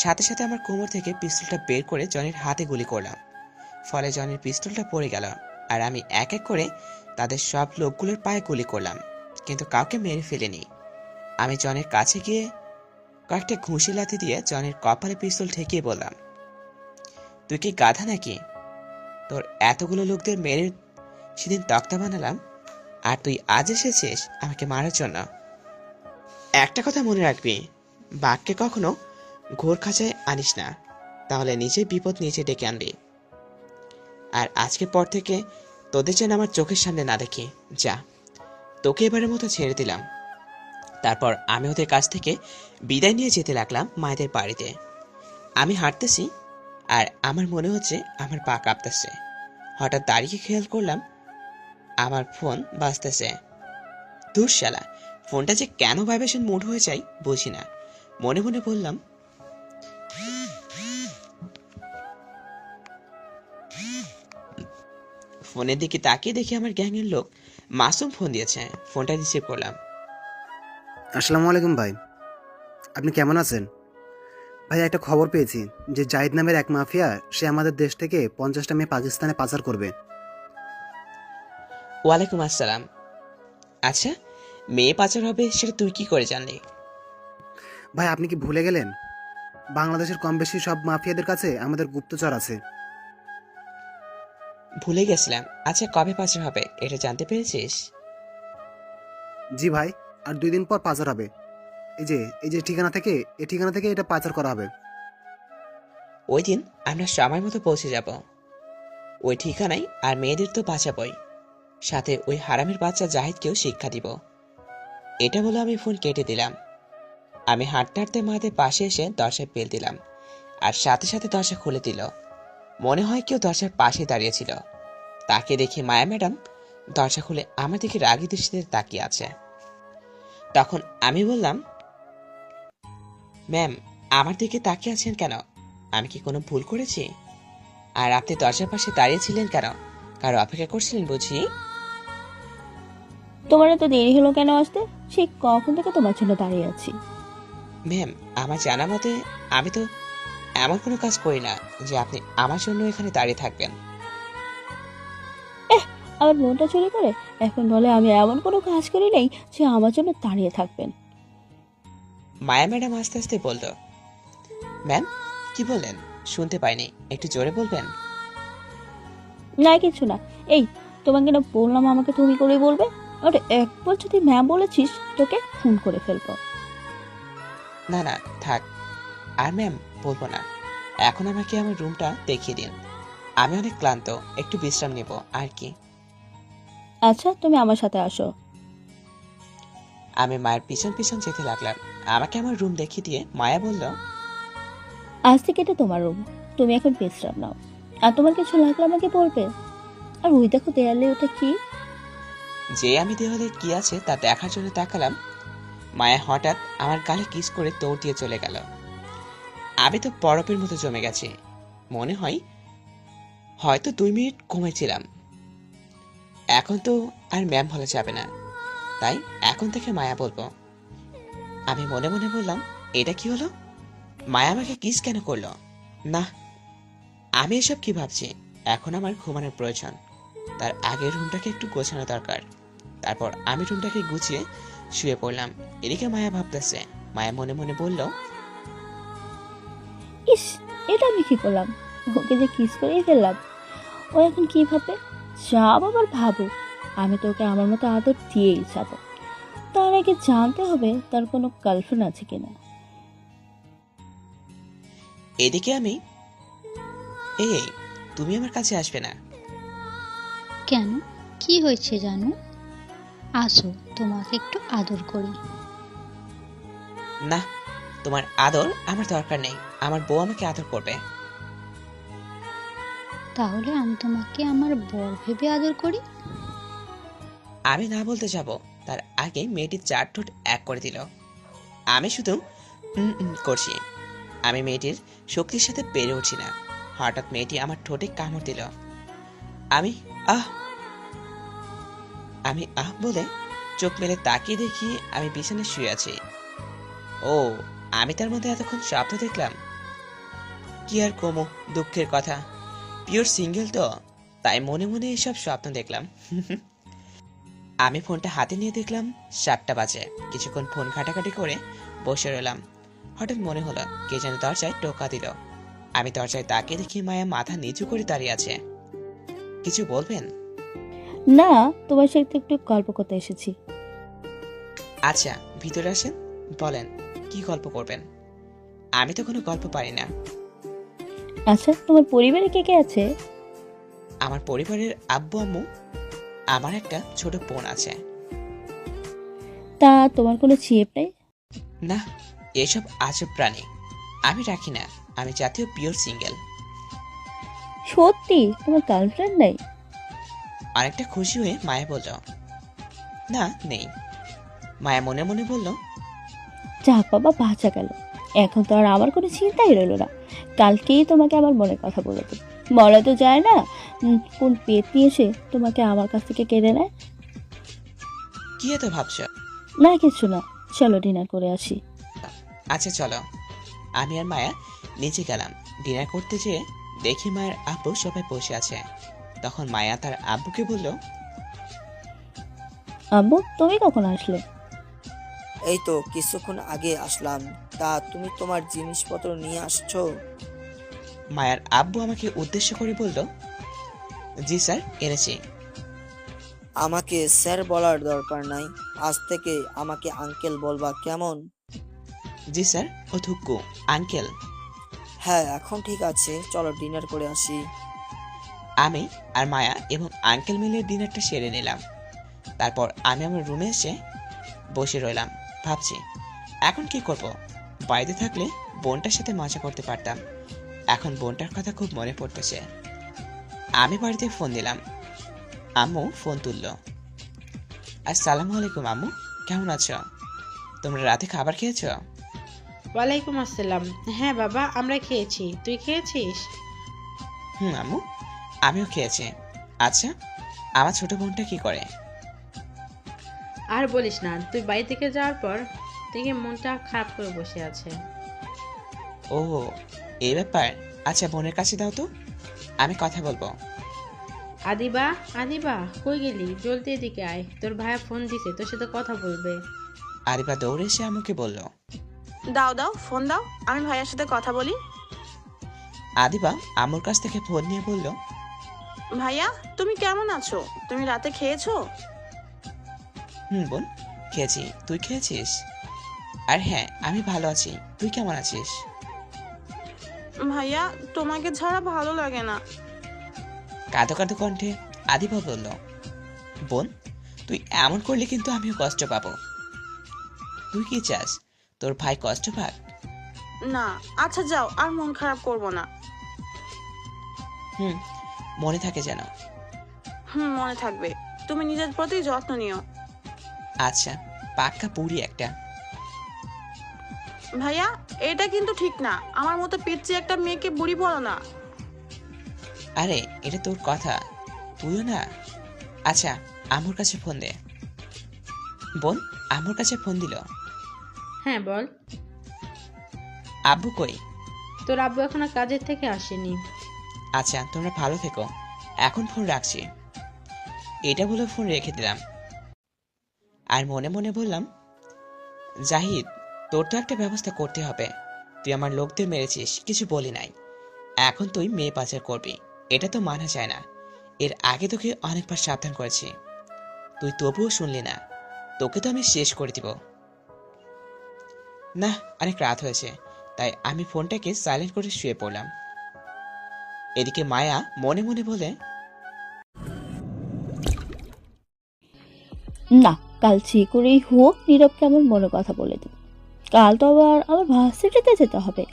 সাথে সাথে আমার কোমর থেকে পিস্তলটা বের করে জনির হাতে গুলি করলাম। ফলে জনির পিস্তলটা পড়ে গেল, আর আমি এক এক করে তাদের সব লোকগুলোর পায়ে গুলি করলাম, কিন্তু কাউকে মেরে ফেলিনি। আমি জনের কাছে গিয়ে কয়েকটা ঘুষি লাথি দিয়ে জনের কপালে পিস্তল ঠেকিয়ে বললাম, তুই কি গাধা নাকি? তোর এতগুলো লোকদের মেরে সেদিন তক্তা বানালাম, আর তুই আজ এসেছিস আমাকে মারার জন্য? একটা কথা মনে রাখবি, বাঘকে কখনো ঘোর খাঁচায় আনিস না, তাহলে নিজে বিপদ নিজে ডেকে আনবি। আর আজকের পর থেকে তোদের যেন আমার চোখের সামনে না দেখি। যা, তোকে এবারের মতো ছেড়ে দিলাম। তারপর আমি ওদের কাছ থেকে বিদায় নিয়ে যেতে লাগলাম মায়েদের বাড়িতে। আমি হাঁটতেছি আর আমার মনে হচ্ছে আমার পা কাঁপতেছে। হঠাৎ দাঁড়িয়ে খেয়াল করলাম আমার ফোন বাজতেছে। ধুর শালা, ফোনটা যে কেন ভাইব্রেশন মোড হয়ে যায় বুঝি না। মনে মনে বললাম, ফোনের দিকে তাকিয়ে দেখি আমার গ্যাংয়ের লোক মাসুম ফোন দিয়েছে। ফোনটা রিসিভ করলাম। আসসালামু আলাইকুম ভাই, আপনি কেমন আছেন? ভাই একটা খবর পেয়েছি যে জাহিদ নামের এক মাফিয়া সে আমাদের দেশ থেকে 50টা মেয়ে পাকিস্তানে পাচার করবে। ওয়ালাইকুম আসসালাম। আচ্ছা, মেয়ে পাচার হবে সেটা তুই কি করে জানলি? ভাই আপনি কি ভুলে গেলেন বাংলাদেশের কম বেশি সব মাফিয়াদের কাছে আমাদের গুপ্তচর আছে। ভুলে গেছিলাম। আচ্ছা, কবে পাচার হবে এটা জানতে পেরেছিস? জি ভাই, আর 2 দিন পর পাচার হবে। এই যে ঠিকানা থেকে এটা পাচার করা হবে। ওই দিন আমরা সময় মতো পৌঁছে যাব ওই ঠিকানায়, আর মেয়েদের তো বাঁচাবই, সাথে ওই হারামের বাচ্চা জাহিদকেও শিক্ষা দিব। এটা বলে আমি ফোন কেটে দিলাম। আমি হাঁটতে হাঁটতে মাদের পাশে এসে দরজায় বেল দিলাম, আর সাথে সাথে দরজা খুলে দিল। মনে হয় কেউ দরজার পাশে দাঁড়িয়েছিল। তাকে দেখে মায়া ম্যাডাম দরজা খুলে আমার দিকে রাগী দৃষ্টিতে তাকিয়ে আছে। তখন আমি বললাম, ম্যাম, আমার দিকে তাকিয়ে আছেন কেন? আমি কি কোনো ভুল করেছি? আর আপনি দরজার পাশে দাঁড়িয়েছিলেন কেন? কারো অপেক্ষা করছিলেন বুঝি? তোমার এত দেরি হলো কেন আসতে? সে কখন থেকে তোমার জন্য দাঁড়িয়ে আছি। ম্যাম, আমার জানা মতে আমি তো এমন কোনো কাজ করি না যে আপনি আমার জন্য এখানে দাঁড়িয়ে থাকবেন। আমার মনটা চুরি করে এখন বলে আমি এমন কোনো কাজ করি নেই যে আমার জন্য দাঁড়িয়ে থাকবেন। মায়া ম্যাডাম আস্তে আস্তে বলল, ম্যাম কি বললেন? শুনতে পাইনি, একটু জোরে বলবেন। না কিছু না। এই তোমাকে না বললাম আমাকে তুমি করে বলবে? আরে একবার যদি ম্যাম বলেছিস তোকে ফোন করে ফেলবো। না না থাক, আর ম্যাম বলবো না। এখন আমাকে আমার রুমটা দেখিয়ে দিন। আমি অনেক ক্লান্ত, একটু বিশ্রাম নেব আর কি। আচ্ছা তুমি আমার সাথে আসো। আমি মায়ের পিছন পিছন যেতে লাগলাম। আমাকে আমার রুম দেখিয়ে দিয়ে মায়া বলল, আজ থেকে এটা তোমার রুম, তুমি এখন বিশ্রাম নাও। আর তোমার কিছু লাগলে আমাকে বলবে। আর ওই দেখো দেয়ালে ওটা কি? যে আমি দেওয়ালে কি আছে তা দেখার জন্য তাকালাম, মায়া হঠাৎ আমার গালে কিস করে দৌড় দিয়ে চলে গেল। আমি তো বরফের মতো জমে গেছি। মনে হয় হয়তো 2 মিনিট ঘুমিয়েছিলাম। এখন তো আর ম্যাম বলা যাবে না, তাই এখন থেকে মায়া বলবো। আমি মনে মনে বললাম, এটা কি হলো? মায়া আমাকে কিস কেন করলো? না, আমি এসব কি ভাবছি? এখন আমার ঘুমানোর প্রয়োজন। তার আগের রুমটাকে একটু গোছানো দরকার। তারপর আমি রুমটাকে গুছিয়ে শুয়ে পড়লাম। এদিকে মায়া ভাবতেছে। মায়া মনে মনে বলল, ইস, এটা আমি কি করলাম? ওকে যে কিস করেই ফেললাম। ও এখন কি ভাবে? যা আবার ভাবুক, আমি তো ওকে আমার মতো আদর দিয়েই যাব। তার আগে জানতে হবে তার কোনো গার্লফ্রেন্ড আছে কিনা। এদিকে আমি, এই তুমি আমার কাছে আসবে না? কেন, কি হয়েছে জানো? আসো, তোমাকে একটু আদর করি। না, তোমার আদর আমার দরকার নেই। আমার বউ আমাকে আদর করবে। তাহলে আমি তোমাকে আমার বর ভেবে আদর করি। আমি না বলতে যাব তার আগে মেয়েটি 4 ঠোঁট এক করে দিল। আমি শুধু করছি। আমি মেয়েটির শক্তির সাথে পেরে উঠছি না। হঠাৎ মেয়েটি আমার ঠোঁটে কামড় দিল। আমি আহ বলে চোখ মেলে তাকিয়ে দেখি আমি বিছানায় শুয়ে আছি। ও, আমি তার মধ্যে এতক্ষণ স্বপ্ন দেখলাম। কি আর কমো, দুঃখের কথা। পিওর সিঙ্গেল তো, তাই মনে মনে এসব স্বপ্ন দেখলাম। আমি ফোনটা হাতে নিয়ে দেখলাম 7টা বাজে। কিছুক্ষণ ফোন ঘাটাঘাটি করে বসে রইলাম। হঠাৎ মনে হলো কে যেন দরজায় টোকা দিল। আমি দরজায় তাকিয়ে দেখি মায়া মাথা নিচু করে দাঁড়িয়ে আছে। কিছু বলবেন? না, তোমার সাথে একটু গল্প করতে এসেছি। আচ্ছা, ভিতরে আসেন, বলেন কি গল্প করবেন? আমি তো কোনো গল্প পারি না। আচ্ছা, তোমার পরিবারে কে কে আছে? আমার পরিবারের আব্বু আম্মু, আমার একটা ছোট বোন আছে। তা তোমার কোনো ছিপ নেই? না, এসব আজব প্রাণী আমি রাখি না। আমি জাতীয় পিওর সিঙ্গেল। সত্যি তোমার গার্লফ্রেন্ড নেই? অনেকটা খুশি হয়ে মায়া বলল, না নেই। মায়া মনে মনে বলল, যাক বাবা, বাঁচা গেল। এখন তো আর আমার কোনো চিন্তাই রইল না। কালকেই তোমাকে আমার মনের কথা বলে দেব। বলা তো যায় না কোন পেতনি এসে তোমাকে আমার কাছ থেকে কেড়ে নেয়। কি এত ভাবছ? না কিছু না, চলো ডিনার করে আসি। আচ্ছা চলো। আমি আর মায়া নিচে গেলাম। ডিনার করতে যেয়ে দেখি মায়ের আব্বু সবাই বসে আছে। তখন মায়া তার আব্বুকে বলল, আব্বু তুমি কখন আসলে? এই তো কিছুক্ষণ আগে আসলাম। তা তুমি তোমার জিনিসপত্র নিয়ে আসছো? মায়ার আব্বু আমাকে উদ্দেশ্য করে বলল, জি স্যার, এনেছি। আমাকে স্যার বলার দরকার নাই, আজ থেকে আমাকে আঙ্কেল বলবা, কেমন? জি স্যার। ও থুক্কু আঙ্কেল। হ্যাঁ, এখন ঠিক আছে, চলো ডিনার করে আসি। আমি আর মায়া এবং আঙ্কেল মিলে ডিনারটা সেরে নিলাম। তারপর আমি আমার রুমে এসে বসে রইলাম, ভাবছি এখন কি করব। বাড়িতে থাকলে বোনটার সাথে মজা করতে পারতাম। এখন বোনটার কথা খুব মনে পড়তেছে। আমি বাড়িতে ফোন দিলাম। আম্মু ফোন তুলল। আসসালামু আলাইকুম আম্মু, কেমন আছো? তোমরা রাতে খাবার খেয়েছো? ওয়ালাইকুম আসসালাম। হ্যাঁ বাবা, আমরা খেয়েছি। তুই খেয়েছিস? আম্মু, আমিও খেয়েছি। আচ্ছা, আমার ছোট বোনটা কি করে? আর বলিস না, তুই বাড়ি থেকে যাওয়ার পর থেকে মনটা খারাপ করে বসে আছে। ও এই ব্যাপার। আচ্ছা বোনের কাছে দাও তো, আমি কথা বলবো। আদিবা, আদিবা কই গেলি? জলদি এদিকে আয়, তোর ভাইয়া ফোন দিছে, তোর সাথে কথা বলবে। আরিবা দৌড়ে এসে আমাকে বলল, দাও দাও, ফোন দাও, আমি ভাইয়ার সাথে কথা বলি। আদিবা আম্মুর কাছ থেকে ফোন নিয়ে বলল, ভাইয়া তুমি কেমন আছো? তুমি রাতে খেয়েছো? বোন, খেয়েছি। তুই খেয়েছিস? আর হ্যাঁ, আমি ভালো আছি। তুই কেমন আছিস? ভাইয়া তোমাকে ছাড়া ভালো লাগে না। কাঁদো কাঁদো কণ্ঠে আদিবা বলল, বোন তুই এমন করলে কিন্তু আমিও কষ্ট পাবো। তুই কি চাস তোর ভাই কষ্ট পাক? না আচ্ছা যাও, আর মন খারাপ করবো না। মনে থাকে যেন। মনে থাকবে। তুমি নিজের প্রতি যত্ন নিও। আচ্ছা, পাক্কা পুরি একটা। ভাইয়া এটা কিন্তু ঠিক না, আমার মতো পিচ্চি একটা মেয়েকে বুড়ি বলো না। আরে এটা তোর কথা, তুইও না। আচ্ছা আম্মুর কাছে ফোন দে। বোন আম্মুর কাছে ফোন দিল। হ্যাঁ বল। আব্বু কই? তোর আব্বু এখনো কাজের থেকে আসেনি। আচ্ছা তোমরা ভালো থেকো, এখন ফোন রাখছি। এটা বলে ফোন রেখে দিলাম। আর মনে মনে বললাম, জাহিদ তোর তো একটা ব্যবস্থা করতে হবে। তুই আমার লোকদের মেরেছিস, কিছু বলি নাই। এখন তুই মেয়ে পাচার করবি, এটা তো মানা যায় না। এর আগে তোকে অনেকবার সাবধান করেছি, তুই তবুও শুনলি না। তোকে তো আমি শেষ করে দিব। না, অনেক রাত হয়েছে, তাই আমি ফোনটাকে সাইলেন্ট করে শুয়ে পড়লাম। এদিকে মায়া মনে মনে বলে, না, কাল যে করেই হোক নীরবকে আমার মনের কথা বলে দেব। কাল তো আবার আমার ভার্সিটিতে যেতে হবে।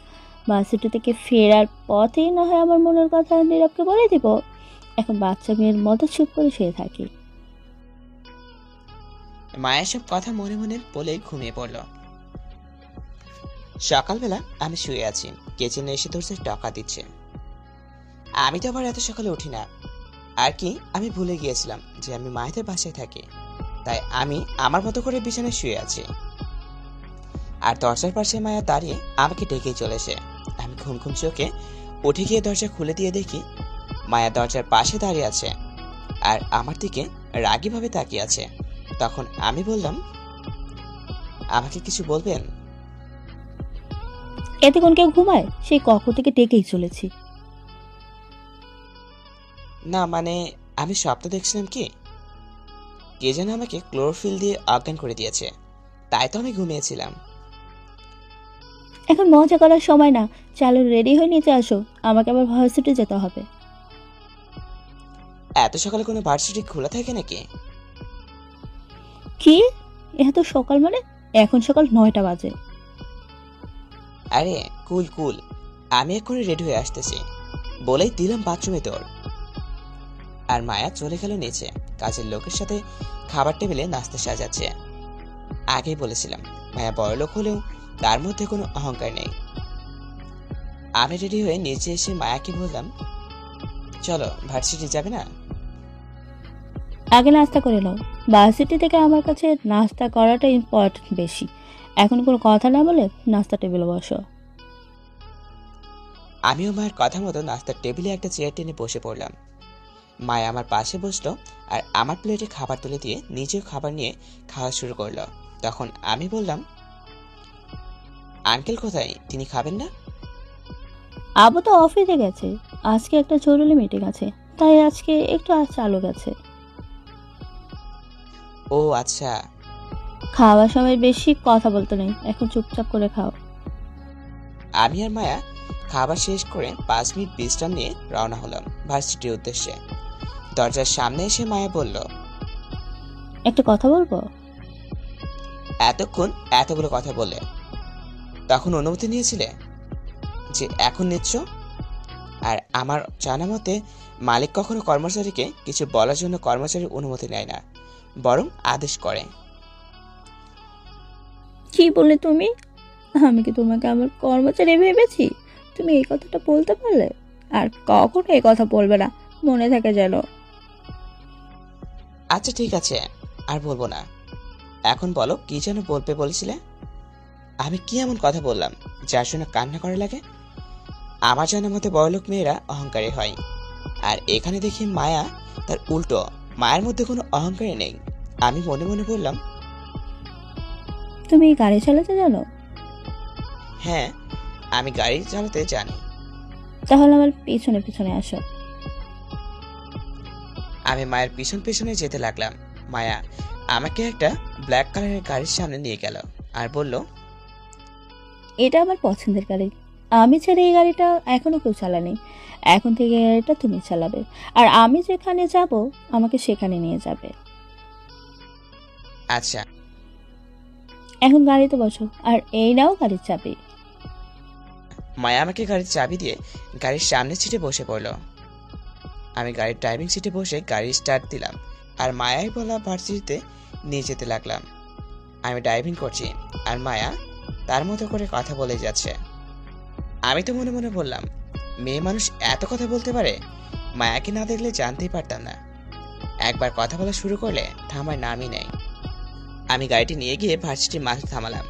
ভার্সিটি থেকে ফেরার পথেই না হয় আমার মনের কথা নীরবকে বলে দেব। এখন বাচ্চা মেয়ের মতো চুপ করে শুয়ে থাকি। মায়ের সব কথা মনে মনে বলে ঘুমিয়ে পড়ল। সকালবেলা আমি শুয়ে আছি, কিচেনে এসে ধরছে টাকা দিচ্ছে। আমি তো আবার এত সকালে উঠি না। আর কি, আমি ভুলে গিয়েছিলাম যে আমি মায়েদের বাসায় থাকি, তাই আমি আমার মতো করে বিছানায় শুয়ে আছি। আর দরজার পাশে মায়া দাঁড়িয়ে আমাকে ডেকেই চলেছে। আমি ঘুম ঘুম চোখে উঠে গিয়ে দরজা খুলে দিয়ে দেখি মায়া দরজার পাশে দাঁড়িয়ে আছে আর আমার দিকে রাগীভাবে তাকিয়ে আছে। তখন আমি বললাম, আমাকে কিছু বলবেন? এতে কোন কেউ ঘুমায়? সেই কখন থেকে ডেকেই চলেছি। না মানে আমি স্বপ্ন দেখছিলাম কি, কে যেন আমাকে ক্লোরোফিল দিয়ে অজ্ঞান করে দিয়েছে, তাই তো আমি ঘুমিয়েছিলাম। এখন মজা করার সময় না, চালু রেডি হয়ে নিচে আসো, আমাকে আবার ভার্সিটি যেতে হবে। এত সকালে কোনো ভার্সিটি খোলা থাকে নাকি? কি এত সকাল মানে? এখন সকাল 9টা বাজে। আরে কুল কুল, আমি এক্ষুনি রেডি হয়ে আসতেছি বলেই দিলাম বাথরুমে তোর। আর মায়া চলে গেল নিচে কাজের লোকের সাথে খাবার টেবিলে নাস্তা সাজাচ্ছে। আগেই বলেছিলাম মায়া বড়লোক হলেও তার মধ্যে কোনো অহংকার নেই। আমি রেডি হয়ে নিচে এসে মায়াকে বললাম, চলো ভার্সিটি যাবে না? আগে নাস্তা করে নাও, ভার্সিটি থেকে আমার কাছে নাস্তা করাটা ইম্পর্টেন্ট বেশি। এখন কোনো কথা না বলে নাস্তা টেবিলে বসো। আমিও মায়ের কথা মতো নাস্তার টেবিলে একটা চেয়ার টেনে বসে পড়লাম। মায়া আমার পাশে বসলো আর আমার প্লেটে খাবার তুলে দিয়ে নিজেও খাবার নিয়ে খাওয়া শুরু করলো। তখন আমি বললাম, আঙ্কেল কোথায়, তিনি খাবেন না? আবু তো অফিসে গেছে, আজকে একটা জরুরি মিটিং আছে, তাই আজকে একটু চালু গেছে। ও আচ্ছা। খাওয়ার সময় বেশি কথা বলতে নেই, এখন চুপচাপ করে খাও। আমি আর মায়া খাবার শেষ করে 5 মিনিট বিশ্রাম নিয়ে রওনা হলাম ভার্সিটির উদ্দেশ্যে। দরজার সামনে এসে মায়া বলল, একটা কথা বলবো? এতক্ষণ এতগুলো কথা বললে, তখন অনুমতি নিয়েছিলে যে এখন নিচ্ছ? আর আমার জানা মতে মালিক কখনো কর্মচারীকে কিছু বলার জন্য কর্মচারীর অনুমতি নেয় না, বরং আদেশ করে। কি বলে তুমি? আমি কি তোমাকে আমার কর্মচারী ভেবেছি? তুমি এই কথাটা বলতে পারলে? আর কখনো এই কথা বলবে না, মনে থাকে যেন। আচ্ছা ঠিক আছে, আর বলবো না। এখন বলো কি যেন বলবে বলেছিলে? আমি কি এমন কথা বললাম যার জন্য কান্না করা লাগে? আমার জানা মতে বড়লোক মেয়েরা অহংকারী হয়, আর এখানে দেখি মায়া তার উল্টো। মায়ের মধ্যে কোনো অহংকারই নেই। আমি মনে মনে বললাম, তুমি গাড়ি চালাতে জানো? হ্যাঁ আমি গাড়ি চালাতে জানি। তাহলে আমার পিছনে পিছনে আসো। আমি মায়ের পিছন পিছনে যেতে লাগলাম। মায়া আমাকে একটা ব্ল্যাক কালারের গাড়ির সামনে নিয়ে গেল আর বলল, এটা আমার পছন্দের গাড়ি, আমি ছেড়ে এই গাড়িটা এখনো কেউ চালানি। এখন থেকে এই গাড়িটা তুমি চালাবে, আর আমি যেখানে যাব আমাকে সেখানে নিয়ে যাবে। আচ্ছা। এখন গাড়িতে বসো, আর এই নাও গাড়ির চাবি। মায়া আমাকে গাড়ির চাবি দিয়ে গাড়ির সামনের সিটে বসে পড়ল। আমি গাড়ির ড্রাইভিং সিটে বসে গাড়ি স্টার্ট দিলাম আর মায়াই বলা ভার্সিটিতে নিয়ে যেতে লাগলাম। আমি ড্রাইভিং করছি আর মায়া তার মতো করে কথা বলে যাচ্ছে। আমি তো মনে মনে বললাম, মেয়ে মানুষ এত কথা বলতে পারে? মায়াকে না দেখলে জানতেই পারতাম না। একবার কথা বলা শুরু করলে থামার নামই নেই। আমি গাড়িটি নিয়ে গিয়ে ভার্সিটির মাঠে থামালাম।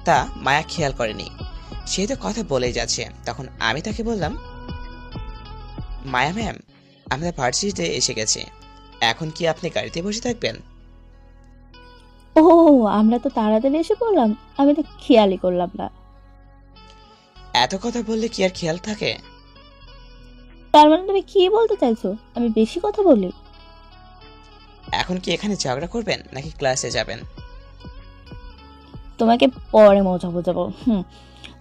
তা মায়া খেয়াল করেনি, সে তো কথা বলেই যাচ্ছে। তখন আমি তাকে বললাম, মায়া ম্যাম, আমরা ভার্সিটিতে এসে গেছি, এখন কি আপনি গাড়িতে বসে থাকবেন? ও, আমরা তো তাড়াতাড়ি এসে পড়লাম, আমি তো খেয়ালই করলাম না। এত কথা বললে কি আর খেয়াল থাকে? তার মানে তুমি কি বলতে চাইছো, আমি বেশি কথা বলি? এখন কি এখানে ঝগড়া করবেন নাকি ক্লাসে যাবেন? তোমাকে পরে মজা বোঝাবো।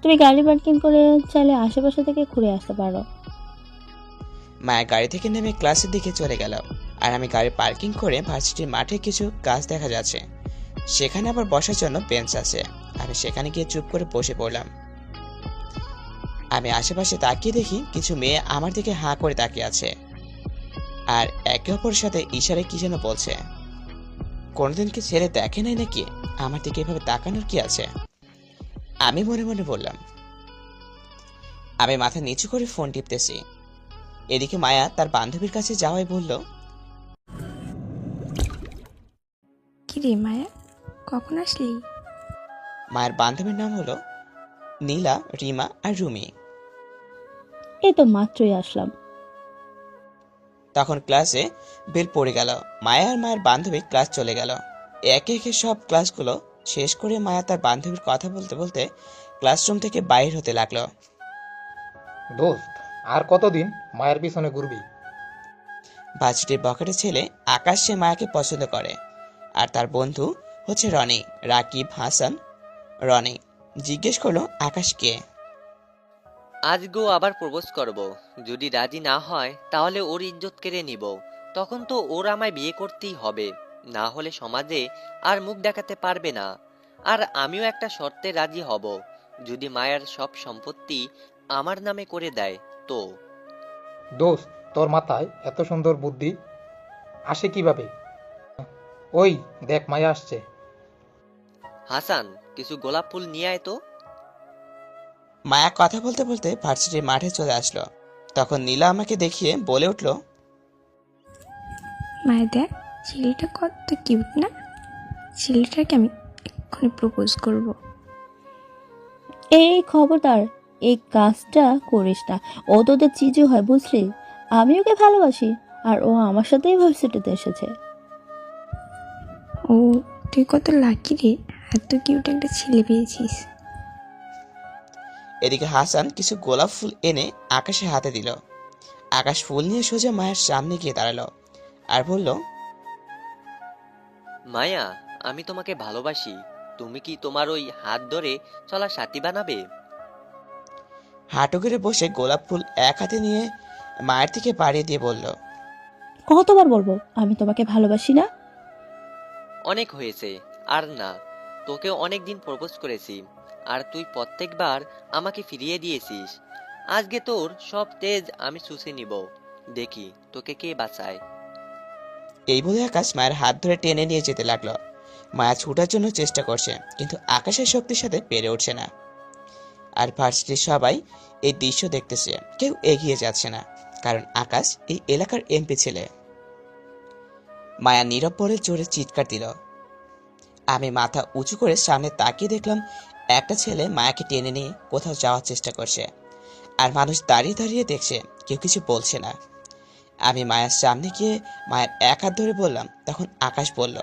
তুমি গাড়ি পার্কিং করে চাইলে আশেপাশে থেকে ঘুরে আসতে পারো। মায়া গাড়ি থেকে নেমে ক্লাসের দিকে চলে গেল আর আমি গাড়ি পার্কিং করে ভার্সিটির মাঠে কিছু গাছ দেখা যাচ্ছে, সেখানে আবার বসার জন্য বেঞ্চ আছে। আমি সেখানে গিয়ে চুপ করে বসে পড়লাম। আমি আশেপাশে তাকিয়ে দেখি কিছু মেয়ে আমার দিকে হাঁ করে তাকিয়ে আছে আর একে অপরের সাথে ইশারে কি যেন বলছে। কোনোদিন কি ছেলে দেখে নাই নাকি আমার দিকে এভাবে তাকানোর কি আছে? আমি মনে মনে বললাম। আমি মাথা নিচু করে ফোন টিপতেছি, এদিকে মায়া তার বান্ধবীর কাছে যাওয়াই বলল, কি রে মায়া, কখন আসলি? মায়ের বান্ধবীর নাম হলো নীলা, রিমা আর রুমি। এই তো মাত্রই আসলাম। তখন ক্লাসে বেল পড়ে গেল। মায়া আর মায়ের বান্ধবী ক্লাস চলে গেল। একে একে সব ক্লাসগুলো শেষ করে মায়া তার বান্ধবীর কথা বলতে বলতে ক্লাসরুম থেকে বাইর হতে লাগলো। দোস্ত, আর কতদিন মায়ের পিছনে ঘুরবি? ভার্সিটির বকেটে ছেলে আকাশ সে মায়াকে পছন্দ করে, আর তার বন্ধু হচ্ছে রনি, রাকিব, হাসান। রনি জিজ্ঞেস করলো আকাশ কে। আজকেও আবার প্রপোজ করব, যদি রাজি না হয় তাহলে ওর ইজ্জত কেড়ে নিব। তখন তো ওর আমায় বিয়ে করতেই হবে, না হলে সমাজে আর মুখ দেখাতে পারবে না। আর আমিও একটা শর্তে রাজি হব, যদি মায়ের সব সম্পত্তি আমার নামে করে দেয় তো। দোস্ত, তোর মাথায় এত সুন্দর বুদ্ধি আসে কিভাবে? ওই দেখ, মায়া আসছে। হাসান, কিছু গোলাপ ফুল নিয়ে আয় তো। মায়া কথা বলতে বলতে ভার্সিটির মাঠে চলে আসলো। তখন নীলা আমাকে দেখিয়ে বলে উঠল, মায়ের দেখ, ছেলেটা কত কিউট না? ছেলেটাকে আমি এক্ষুনি প্রপোজ করব। এই খবরদার, এই কাজটা করিস না। ও তোদের চিজু হয়, বুঝলি? আমি ওকে ভালোবাসি, আর ও আমার সাথেই ভার্সিটিতে এসেছে। ও, তুই কত লাকি রে, এত কিউট একটা ছেলে পেয়েছিস। এদিকে হাসান কিছু গোলাপ ফুল এনে আকাশের হাতে দিল। আকাশ ফুল নিয়ে সোজা মায়ের সামনে গিয়ে দাঁড়ালো আর বলল, মায়া, আমি তোমাকে ভালোবাসি। তুমি কি তোমার ওই হাত ধরে চলা সাথী বানাবে? হাঁটু গেড়ে বসে গোলাপ ফুল এক হাতে নিয়ে মায়ের দিকে বাড়িয়ে দিয়ে বলল, কতবার বলবো আমি তোমাকে ভালোবাসি না? অনেক হয়েছে, আর না। তোকে অনেক দিন প্রপোজ করেছি, আর তুই প্রত্যেকবার আমাকে ফিরিয়ে দিয়েছিস। আজকে তোর সব তেজ আমি শুষে নিব, দেখি তোকে কে বাঁচায়। এই বলে আকাশ মায়ের হাত ধরে টেনে নিয়ে যেতে লাগলো। মায়া ছুটার জন্য চেষ্টা করছে, কিন্তু আকাশের শক্তির সাথে পেরে উঠছে না। আর ভার্সিটির সবাই এই দৃশ্য দেখতেছে, কেউ এগিয়ে যাচ্ছে না, কারণ আকাশ এই এলাকার এমপি ছেলে। মায়া নীরব পরে জোরে চিৎকার দিল। আমি মাথা উঁচু করে সামনে তাকিয়ে দেখলাম একটা ছেলে মায়াকে টেনে নিয়ে কোথাও যাওয়ার চেষ্টা করছে, আর মানুষ দাঁড়িয়ে দাঁড়িয়ে দেখছে, কেউ কিছু বলছে না। আমি মায়ের সামনে গিয়ে মায়ের এক হাত ধরে বললাম, তখন আকাশ বলল,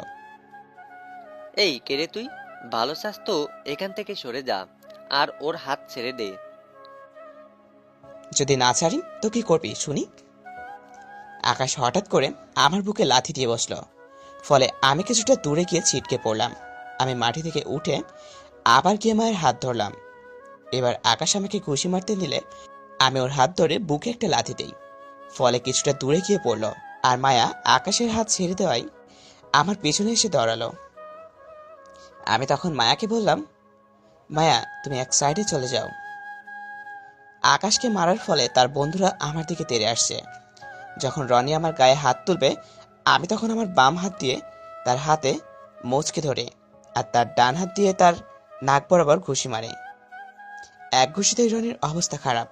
এই কেরে তুই? ভালো চাস তো এখান থেকে সরে যা, আর ওর হাত ছেড়ে দে। যদি না ছাড়ি তো কি করবি শুনি? আকাশ হঠাৎ করে আমার বুকে লাথি দিয়ে বসলো, ফলে আমি কিছুটা দূরে গিয়ে ছিটকে পড়লাম। আমি মাটি থেকে উঠে আবার গিয়ে মায়ের হাত ধরলাম। এবার আকাশ আমাকে ঘুষি মারতে নিলে আমি ওর হাত ধরে বুকে একটা লাথি দেই, ফলে কিছুটা দূরে গিয়ে পড়লো। আর মায়া আকাশের হাত ছেড়ে দেওয়ায় আমার পেছনে এসে দাঁড়ালো। আমি তখন মায়াকে বললাম, মায়া, তুমি এক সাইডে চলে যাও। আকাশকে মারার ফলে তার বন্ধুরা আমার দিকে তেড়ে আসছে। যখন রনি আমার গায়ে হাত তুলবে, আমি তখন আমার বাম হাত দিয়ে তার হাতে মোচকে ধরে আর তার ডান হাত দিয়ে তার নাক বরাবর ঘুষি মারে। এক ঘুষিতেই রনির অবস্থা খারাপ।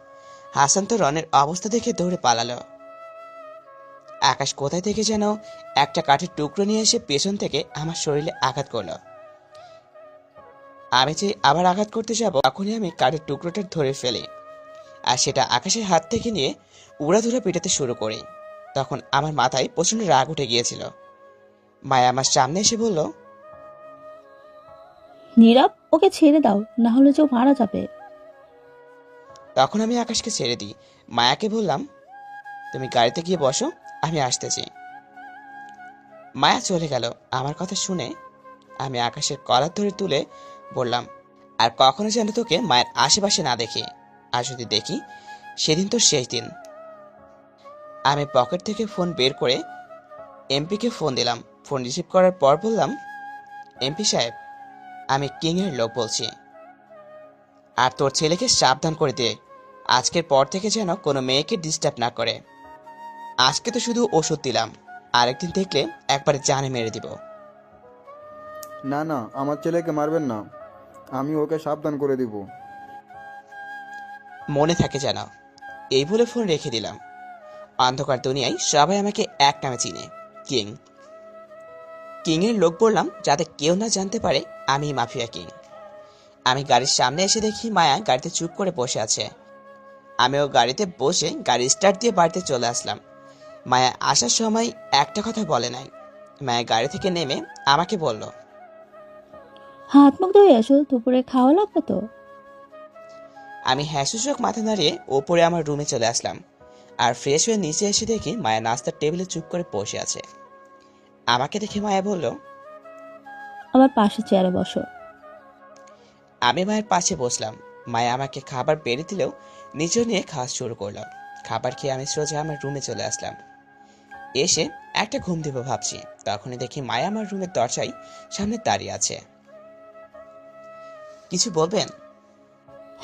হাসান তো রনের অবস্থা দেখে দৌড়ে পালালো। আকাশ কোথায় থেকে যেন একটা কাঠের টুকরো নিয়ে এসে পেছন থেকে আমার শরীরে আঘাত করলো। আমি যে আবার আঘাত করতে যাব, তখনই আমি কাঠের টুকরোটা ধরে ফেলি, আর সেটা আকাশের হাত থেকে নিয়ে উড়াধুরা পেটাতে শুরু করি। তখন আমার মাথায় প্রচন্ড রাগ উঠে গিয়েছিল। মায়া আমার সামনে এসে বলল, নীরব, ওকে ছেড়ে দাও, না হলে যে ও মারা যাবে। তখন আমি আকাশকে ছেড়ে দিই। মায়াকে বললাম, তুমি গাড়িতে গিয়ে বসো, আমি আসতেছি। মায়া চলে গেল। আমার কথা শুনে আমি আকাশের কলার ধরে তুলে বললাম, আর কখনো যেন তোকে মায়ের আশেপাশে না দেখি, আর যদি দেখি সেদিন তোর শেষ দিন। আমি পকেট থেকে ফোন বের করে এমপিকে ফোন দিলাম। ফোন রিসিভ করার পর বললাম, এমপি সাহেব, আমি কিংয়ের লোক বলছি, আর তোর ছেলেকে সাবধান করে দে, আজকের পর থেকে যেন কোনো মেয়েকে ডিস্টার্ব না করে। আজকে তো শুধু ওষুধ দিলাম, আরেকদিন দেখলে একবারে জানে মেরে দিব। না না, আমার ছেলেকে মারবেন না, আমি ওকে সাবধান করে দিব। মনে থাকে যেন। এই বলে ফোন রেখে দিলাম। অন্ধকার দুনিয়ায় সবাই আমাকে এক নামে চিনে, কিং। কিংয়ের লোক বললাম যাতে কেউ না জানতে পারে আমি মাফিয়া কিং। আমি গাড়ির সামনে এসে দেখি মায়া গাড়িতে চুপ করে বসে আছে। আমিও গাড়িতে বসে গাড়ি স্টার্ট দিয়ে বাড়িতে চলে আসলাম। মায়া আসার সময় একটা কথা বলে নাই। মায়া গাড়ি থেকে নেমে আমাকে বলল, হাত মুখ ধুয়ে আসো, দুপুরে খাওয়া লাগবে তো। আমি হ্যাঁসূচক মাথা নাড়িয়ে ওপরে আমার রুমে চলে আসলাম, আর ফ্রেশ হয়ে নিচে এসে দেখি মায়া নাস্তার টেবিলে চুপ করে বসে আছে। আমাকে দেখে মায়া বলল, আমার পাশে চেয়ারে বসো। আমি মায়ের পাশে বসলাম। মায়া আমাকে খাবার বেড়ে দিলেও নিজেও নিয়ে খাওয়া শুরু করলাম। খাবার খেয়ে আমি সোজা আমার রুমে চলে আসলাম। এসে একটা ঘুম দেবো ভাবছি, তখনই দেখি মায়া আমার রুমের দরজায় সামনে দাঁড়িয়ে আছে। কিছু বলবেন?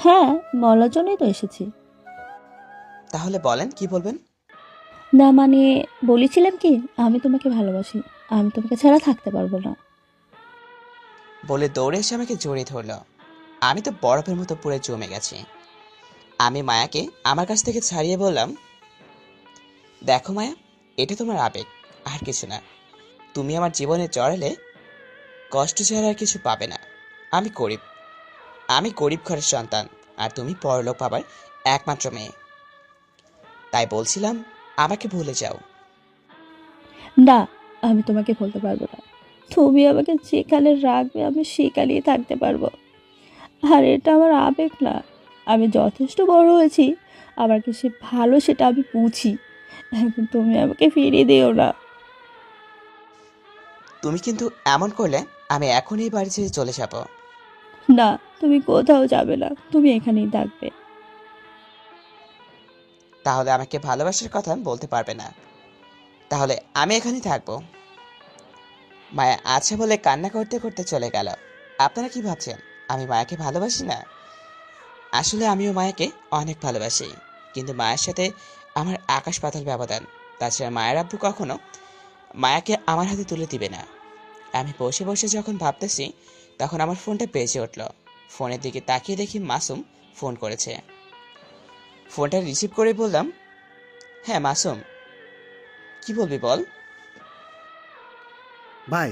হ্যাঁ, বলার জন্যই তো এসেছি। তাহলে বলেন, কি বলবেন? না মানে, বলেছিলাম কি, আমি তোমাকে ভালোবাসি। আমি তোমাকে ছাড়া থাকতে পারবো না। বলে দৌড়ে এসে আমাকে জড়িয়ে ধরল। আমি তো বরফের মতো পুরো জমে গেছি। আমি মায়াকে আমার কাছ থেকে ছাড়িয়ে বললাম, দেখো মায়া, এটা তোমার আবেগ, আর কিছু না। তুমি আমার জীবনে জড়ালে কষ্ট ছাড়া আর কিছু পাবে না। আমি গরিব ঘরের সন্তান, আর তুমি পরলোক পাবার একমাত্র মেয়ে। তাই বলছিলাম, আমাকে ভুলে যাও। না, আমি তোমাকে বলতে পারবো না। তুমি আমাকে যেখানে রাখবে আমি সেখানেই থাকতে পারবো। আর এটা আমার আবেগ না, আমি যথেষ্ট বড় হয়েছি। আমার কাছে ভালো সেটা আমি বুঝি। এখন তুমি আমাকে ফিরিয়ে দিও না। তুমি কিন্তু এমন করলে আমি এখনই বাড়ি ছেড়ে চলে যাব। না, তুমি কোথাও যাবে না, তুমি এখানেই থাকবে। তাহলে আমাকে ভালোবাসার কথা বলতে পারবে না? তাহলে আমি এখানেই থাকবো। মায়া আচ্ছা বলে কান্না করতে করতে চলে গেল। আপনারা কি ভাবছেন আমি মায়াকে ভালোবাসি না? আসলে আমিও মায়াকে অনেক ভালোবাসি, কিন্তু মায়ের সাথে আমার আকাশ পাতাল ব্যবধান। তাছাড়া মায়ের আব্বু কখনো মায়াকে আমার হাতে তুলে দিবে না। আমি বসে বসে যখন ভাবতেছি, তখন আমার ফোনটা বেজে উঠল। ফোনের দিকে তাকিয়ে দেখি মাসুম ফোন করেছে। ফোনটা রিসিভ করে বললাম, হ্যাঁ মাসুম, কি বলবি বল। ভাই,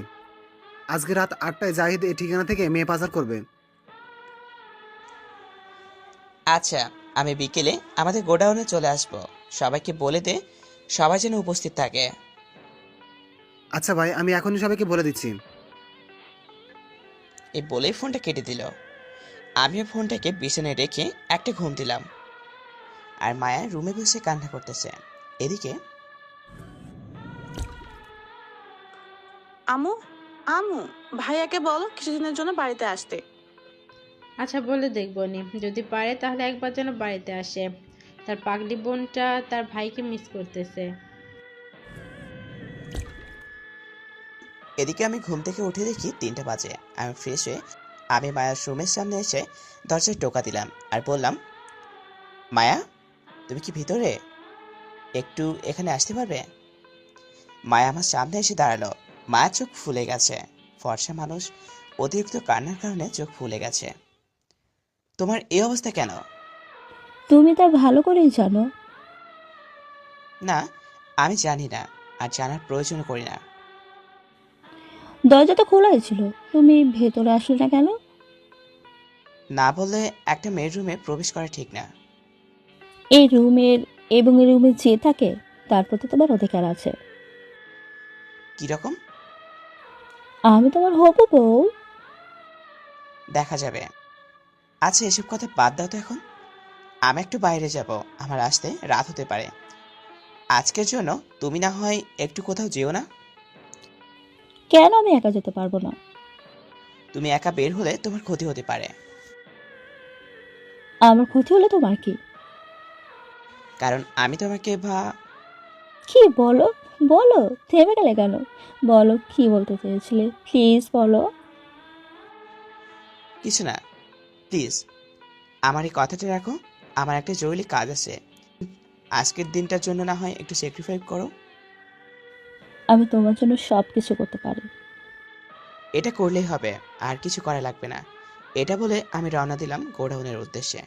আজকে রাত 8টায় জাহিদ এই ঠিকানা থেকে মেয়ে পাচার করবে। আচ্ছা, আমি বিকেলে আমাদের গোডাউনে চলে আসব। সবাইকে বলে দে, সবাই যেন উপস্থিত থাকে। আচ্ছা ভাই, আমি এখনই সবাইকে বলে দিচ্ছি। এই বলেই ফোনটা কেটে দিল। আমিও ফোনটাকে বিছানায় রেখে একটা ঘুম দিলাম। আর মায়া রুমে বসে কান্না করতেছে। এদিকে আমু, আমু, ভাইয়াকে বলো কিছুদিনের জন্য বাড়িতে আসতে। আচ্ছা, বলে দেখবো নি, যদি পারে তাহলে একবার যেন বাড়িতে আসে। তার পাগলি বোনটা তার ভাইকে মিস করতেছে। এদিকে আমি ঘুম থেকে উঠে দেখি 3টা বাজে। আমি ফ্রেশ হয়ে আমি মায়ার রুমের সামনে এসে দরজায় টোকা দিলাম আর বললাম, মায়া, তুমি কি ভিতরে? একটু এখানে আসতে পারবে? মায়া আমার সামনে এসে দাঁড়ালো। মায়ের চোখ ফুলে গেছে। ফর্সা মানুষ, অতিরিক্ত কান্নার কারণে চোখ ফুলে গেছে। তোমার এই অবস্থা কেন? তুমি তা ভালো করেই জানো। না, আমি জানি না, আর জানার প্রয়োজন করি না। দরজা তো খোলাই ছিল, তুমি ভেতরে আসলে না কেন? না বললে একটা মেয়ের রুমে প্রবেশ করা ঠিক না। এই রুমের এবং এই রুমে যে থাকে তার প্রতি তোমার অধিকার আছে। কিরকম? আমি তোমার হবু বউ। দেখা যাবে। আচ্ছা, এসব কথা বাদ দাও তো এখন। আমি একটু বাইরে যাব, আমার আসতে রাত হতে পারে। আজকের জন্য তুমি না হয় একটু কোথাও যেও না? কেন আমি একা যেতে পারবো না? তুমি একা বের হলে তোমার ক্ষতি হতে পারে। আমার ক্ষতি হলে তোমার কি? কারণ আমি তোমাকে কি বলো, বলো, থেমে গেলে কেন? বলো, কি বলতে চেয়েছিলে, প্লিজ বলো। কিছু না, প্লিজ আমার এই কথাটা রাখো। আমার একটা জরুরি কাজ আছে। আজকের দিনটার জন্য না হয় একটু স্যাক্রিফাইস করো। আমি তোমার জন্য সব কিছু করতে পারি। এটা করলেই হবে, আর কিছু করা লাগবে না। এটা বলে আমি রওনা দিলাম গোডাউনের উদ্দেশ্যে।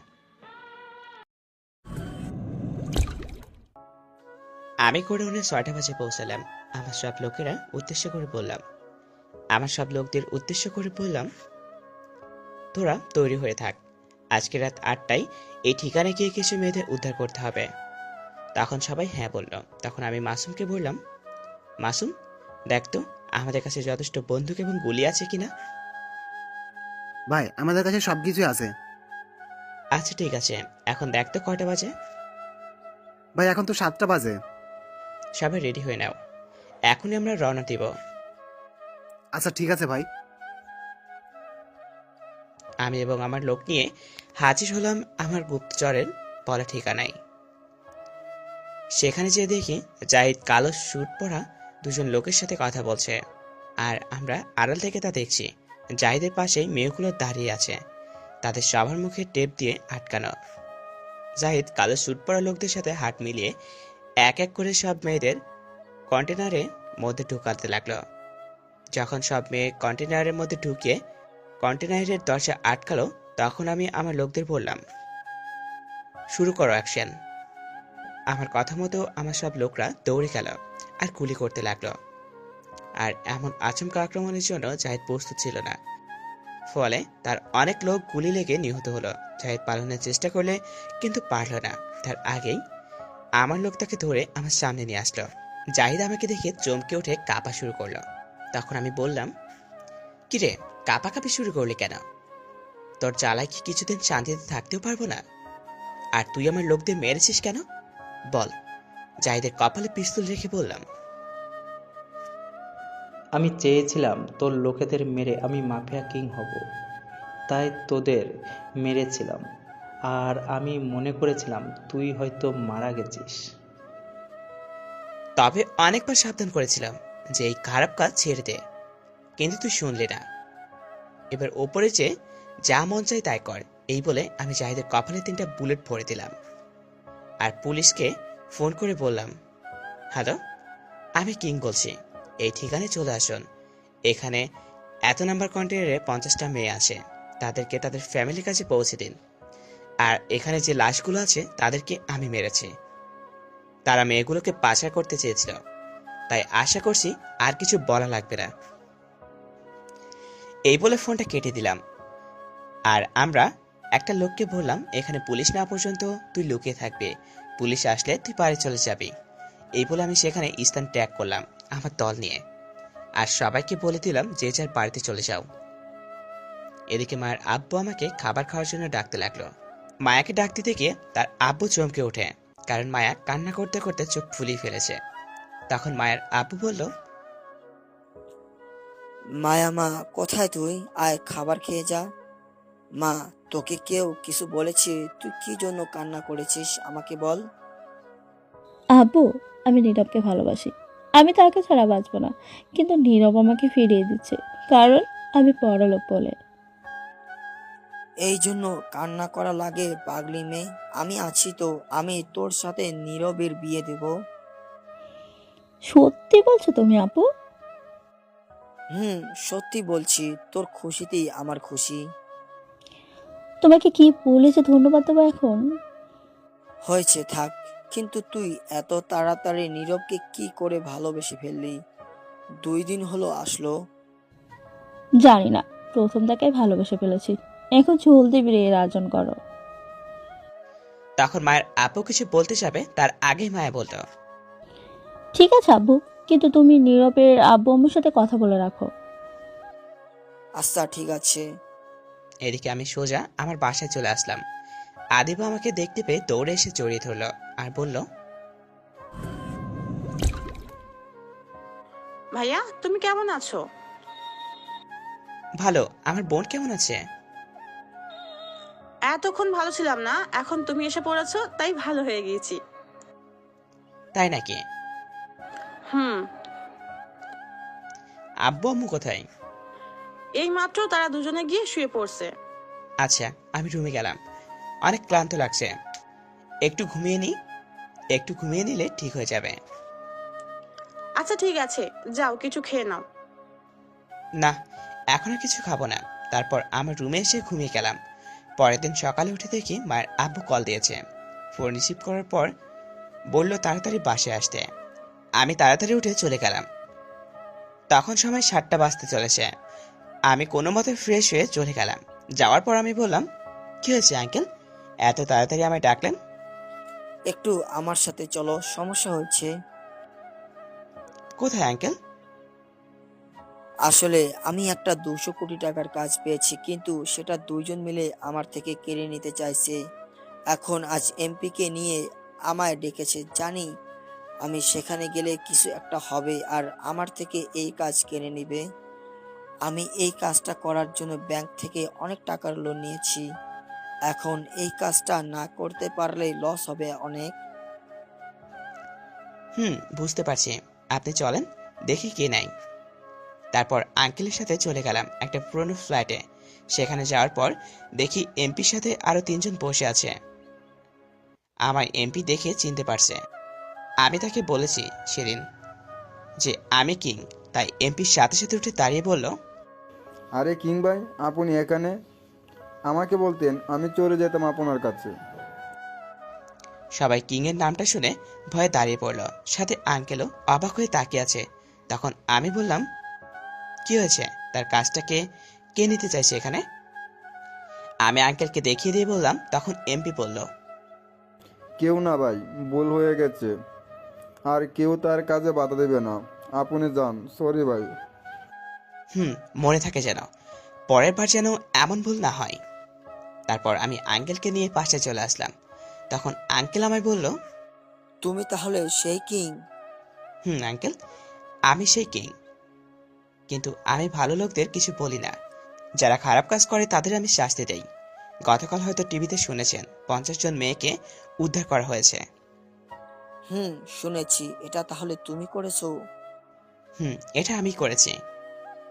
আমি গোডাউনে 6টা বাজে পৌঁছালাম। আমার সব উদ্দেশ্য করে বললাম, তোরা তৈরি হয়ে থাক। আজকে রাত 8টায় এই ঠিকানায় গিয়ে কিছু মেয়েদের উদ্ধার করতে হবে। তখন সবাই হ্যাঁ বলল। তখন আমি মাসুমকে বললাম, মাসুম, দেখ তো আমাদের কাছে যথেষ্ট বন্দুক এবং গুলি আছে কিনা। ভাই, আমাদের কাছে সব কিছুই আছে। আচ্ছা ঠিক আছে, এখন দেখ তো কয়টা বাজে। ভাই, এখন তো 7টা বাজে। সবাই রেডি হয়ে নাও, এখনই আমরা রওনা দিব। আচ্ছা ঠিক আছে ভাই। আমি এবং আমার লোক নিয়ে হাজির হলাম আমার গুপ্তচরের বলা ঠিকানায়। সেখানে যেয়ে দেখি জাহিদ কালো স্যুট পরা দুজন লোকের সাথে কথা বলছে, আর আমরা আড়াল থেকে তা দেখছি। জাহিদের পাশেই মেয়েগুলো দাঁড়িয়ে আছে, তাদের সবার মুখে টেপ দিয়ে আটকানো। জাহিদ কালো স্যুট পরা লোকদের সাথে হাত মিলিয়ে এক এক করে সব মেয়েদের কন্টেনারের মধ্যে ঢুকাতে লাগলো। যখন সব মেয়ে কন্টেনারের মধ্যে ঢুকিয়ে কন্টেনারের দরজা আটকালো, তখন আমি আমার লোকদের বললাম, শুরু করো অ্যাকশন। আমার কথা মতো আমার সব লোকরা দৌড়ে গেল আর গুলি করতে লাগলো। আর এমন আচমকা আক্রমণের জন্য জাহিদ প্রস্তুত ছিল না, ফলে তার অনেক লোক গুলি লেগে নিহত হলো। জাহিদ পালানোর চেষ্টা করলে কিন্তু পারল না। তার আগেই আমার লোক তাকে ধরে আমার সামনে নিয়ে আসলো। জাহিদ আমাকে দেখে চমকে উঠে কাঁপা শুরু করলো। তখন আমি বললাম, কিরে কাঁপাকাঁপি শুরু করলি কেন? তোর জ্বালায় কি কিছুদিন শান্তিতে থাকতেও পারবো না? আর তুই আমার লোকদের মেরেছিস কেন বল? জাহিদের কপালে পিস্তল রেখে বললাম, আমি চেয়েছিলাম তোর লোকেদের মেরে আমি মাফিয়া কিং হব, তাই তোদের মেরেছিলাম। আর আমি মনে করেছিলাম তুই হয়তো মারা গেছিস। তবে অনেকবার সাবধান করেছিলাম যে এই খারাপ কাজ ছেড়ে দে, কিন্তু তুই শুনলি না। এবার ওপরে যে যা মন চাই তাই কর। এই বলে আমি জাহিদের কপালে 3টা বুলেট ভরে দিলাম আর পুলিশকে ফোন করে বললাম, হ্যালো, আমি কিং বলছি, এই ঠিকানায় চলে আসুন। এখানে এত নাম্বার কন্টেনারে 50টা মেয়ে আছে, তাদেরকে তাদের ফ্যামিলির কাছে পৌঁছে দিন। আর এখানে যে লাশগুলো আছে তাদেরকে আমি মেরেছি। তারা মেয়েগুলোকে পাচার করতে চেয়েছিল, তাই আশা করছি আর কিছু বলা লাগবে না। এই বলে ফোনটা কেটে দিলাম। আর আমরা একটা লোককে বললাম, এখানে পুলিশ না পর্যন্ত তুই লুকিয়ে থাকবি, পুলিশ আসলে তুই বাড়ি চলে যাবি। এই বলে আমি সেখানে স্থান ত্যাগ করলাম আমার দল নিয়ে, আর সবাইকে বলে দিলাম যে যার বাড়িতে চলে যাও। এদিকে মায়ের আব্বু আমাকে খাবার খাওয়ার জন্য ডাকতে লাগলো। মায়াকে ডাক দিতে গিয়ে তার আব্বু চমকে ওঠে, কারণ মায়া কান্না করতে করতে চোখ ফুলিয়ে ফেলেছে। তখন মায়ের আব্বু বলল, মায়া মা কোথায় তুই? আয় খাবার খেয়ে যা। মা তোকে কেউ কিছু বলেছে? তুই কি জন্য কান্না করেছিস আমাকে বল। আব্বু, আমি নীরবকে ভালোবাসি, আমি তাকে ছাড়া বাঁচবো না, কিন্তু নীরব আমাকে ফিরিয়ে দিচ্ছে কারণ আমি বড়লোক বলে। এই জন্য কান্না করা লাগে পাগলি মেয়ে? আমি আছি তো, আমি তোর সাথে নীরবের বিয়ে দেব। সত্যি বলছো তুমি আপু? সত্যি বলছি, তোর খুশিতেই আমার খুশি। তোমাকে কি বলে যে ধন্যবাদ দেবো এখন? হয়েছে থাক, কিন্তু তুই এত তাড়াতাড়ি নীরবকে কি করে ভালোবেসে ফেললি? 2 দিন হলো আসলো। জানি না, প্রথম তাকে ভালোবেসে ফেলেছি, এখন জলদি বিয়ের আয়োজন করো। তখন মায়ের আব্বু কিছু বলতে যাবে তার আগেই মায়া বলল, ঠিক আছে আব্বু, কিন্তু তুমি নীরবের আব্বু আম্মুর সাথে কথা বলে রাখো। আচ্ছা ঠিক আছে। এদিকে আমি সোজা আমার বাসায় চলে আসলাম। আদিবা আমাকে দেখতে পেয়ে দৌড়ে এসে জড়িয়ে ধরল আর বলল, ভাইয়া তুমি কেমন আছো? ভালো। আমার বোন কেমন আছে? এতক্ষণ ভালো ছিলাম না, এখন তুমি এসে পড়েছো তাই ভালো হয়ে গিয়েছি। তাই নাকি? আব্বু আম্মু কোথায়? এই মাত্র তারা দুজনে গিয়ে শুয়ে পড়ছে। আচ্ছা, আমি রুমে গেলাম, অনেক ক্লান্ত লাগছে, একটু ঘুমিয়ে নিলে ঠিক হয়ে যাবে। আচ্ছা ঠিক আছে, যাও কিছু খেয়ে নাও। না, এখন আর কিছু খাবো না। তারপর আমার রুমে এসে ঘুমিয়ে গেলাম। পরের দিন সকালে উঠে দেখি মায়ের আব্বু কল দিয়েছে। ফোন রিসিভ করার পর বলল তাড়াতাড়ি বাসায় আসতে। আমি তাড়াতাড়ি উঠে চলে গেলাম। তখন সময় 7টা বাজতে চলেছে। আমি কোনো মতে ফ্রেশ হয়ে চলে গেলাম। যাওয়ার পর আমি বললাম, কি হয়েছে আঙ্কেল, এত তাড়াতাড়ি আমায় ডাকলেন? একটু আমার সাথে চলো, সমস্যা হচ্ছে। কোথায় আঙ্কেল? আসলে আমি একটা 200 কোটি টাকার কাজ পেয়েছি, কিন্তু সেটা 2 জন মিলে আমার থেকে কেড়ে নিতে চাইছে। এখন আজ এমপি কে নিয়ে আমায় ডেকেছে, জানি আমি সেখানে গেলে কিছু একটা হবে আর আমার থেকে এই কাজ কেড়ে নিবে। আমি এই কাজটা করার জন্য ব্যাংক থেকে অনেক টাকার লোন নিয়েছি। এখন এই কাজটা না করতে পারলে লস হবে অনেক। বুঝতে পারছি। আপনি চলেন, দেখি কে নাই। তারপর আঙ্কেলের সাথে চলে গেলাম একটা পুরনো ফ্ল্যাটে। সেখানে যাওয়ার পর দেখি এমপির সাথে আরো 3 জন বসে আছে। আমার এমপি দেখে চিনতে পারছে। আমি তাকে বলেছি সেদিন যে আমি কিং, তাই এমপির সাথে সাথে উঠে দাঁড়িয়ে বলল, আরে কিং ভাই, আপনি এখানে? আমাকে বলতেন, আমি চলে যেতাম আপনার কাছে। সবাই কিং এর নামটা শুনে ভয়ে দাঁড়িয়ে পড়ল, সাথে আঙ্কেলও অবাক হয়ে তাকিয়ে আছে। তখন আমি বললাম, কি হয়েছে? তার কাজটাকে কে নিতে চাইছে এখানে? আমি আঙ্কেলকে দেখিয়ে দিয়ে বললাম। তখন এমপি বলল, কেউ না ভাই, ভুল হয়ে গেছে, আর কেউ তার কাজে বাধা দেবে না, আপনি যান। সরি ভাই। মনে থাকে যেন, পরের বার যেন এমন ভুল না হয়। তারপর আমি আঙ্কেলকে নিয়ে পাশে চলে আসলাম। তখন আঙ্কেল আমায় বলল, তুমি তাহলে সেই কিং? আঙ্কেল, আমি সেই কিং, কিন্তু আমি ভালো লোকদের কিছু বলি না। যারা খারাপ কাজ করে তাদের আমি শাস্তি দেই। গতকাল হয়তো টিভিতে শুনেছেন 50 জন মেয়েকে উদ্ধার করা হয়েছে। শুনেছি। এটা তাহলে তুমি করেছো? এটা আমি করেছি।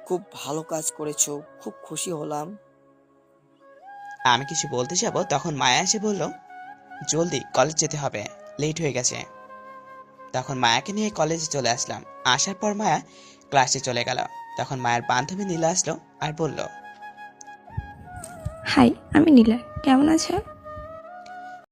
খুব ভালো কাজ করেছো, খুব খুশি হলাম। আমি কিছু বলতে যাব, তখন মায়া এসে বলল, জলদি কলেজ যেতে হবে, লেট হয়ে গেছে। তখন মায়াকে নিয়ে কলেজে চলে আসলাম। আসার পর মায়া ক্লাসে চলে গেল। তখন মায়ের বান্ধবী নীলা আসলো আর বলল, হাই, আমি নীলা, কেমন আছো?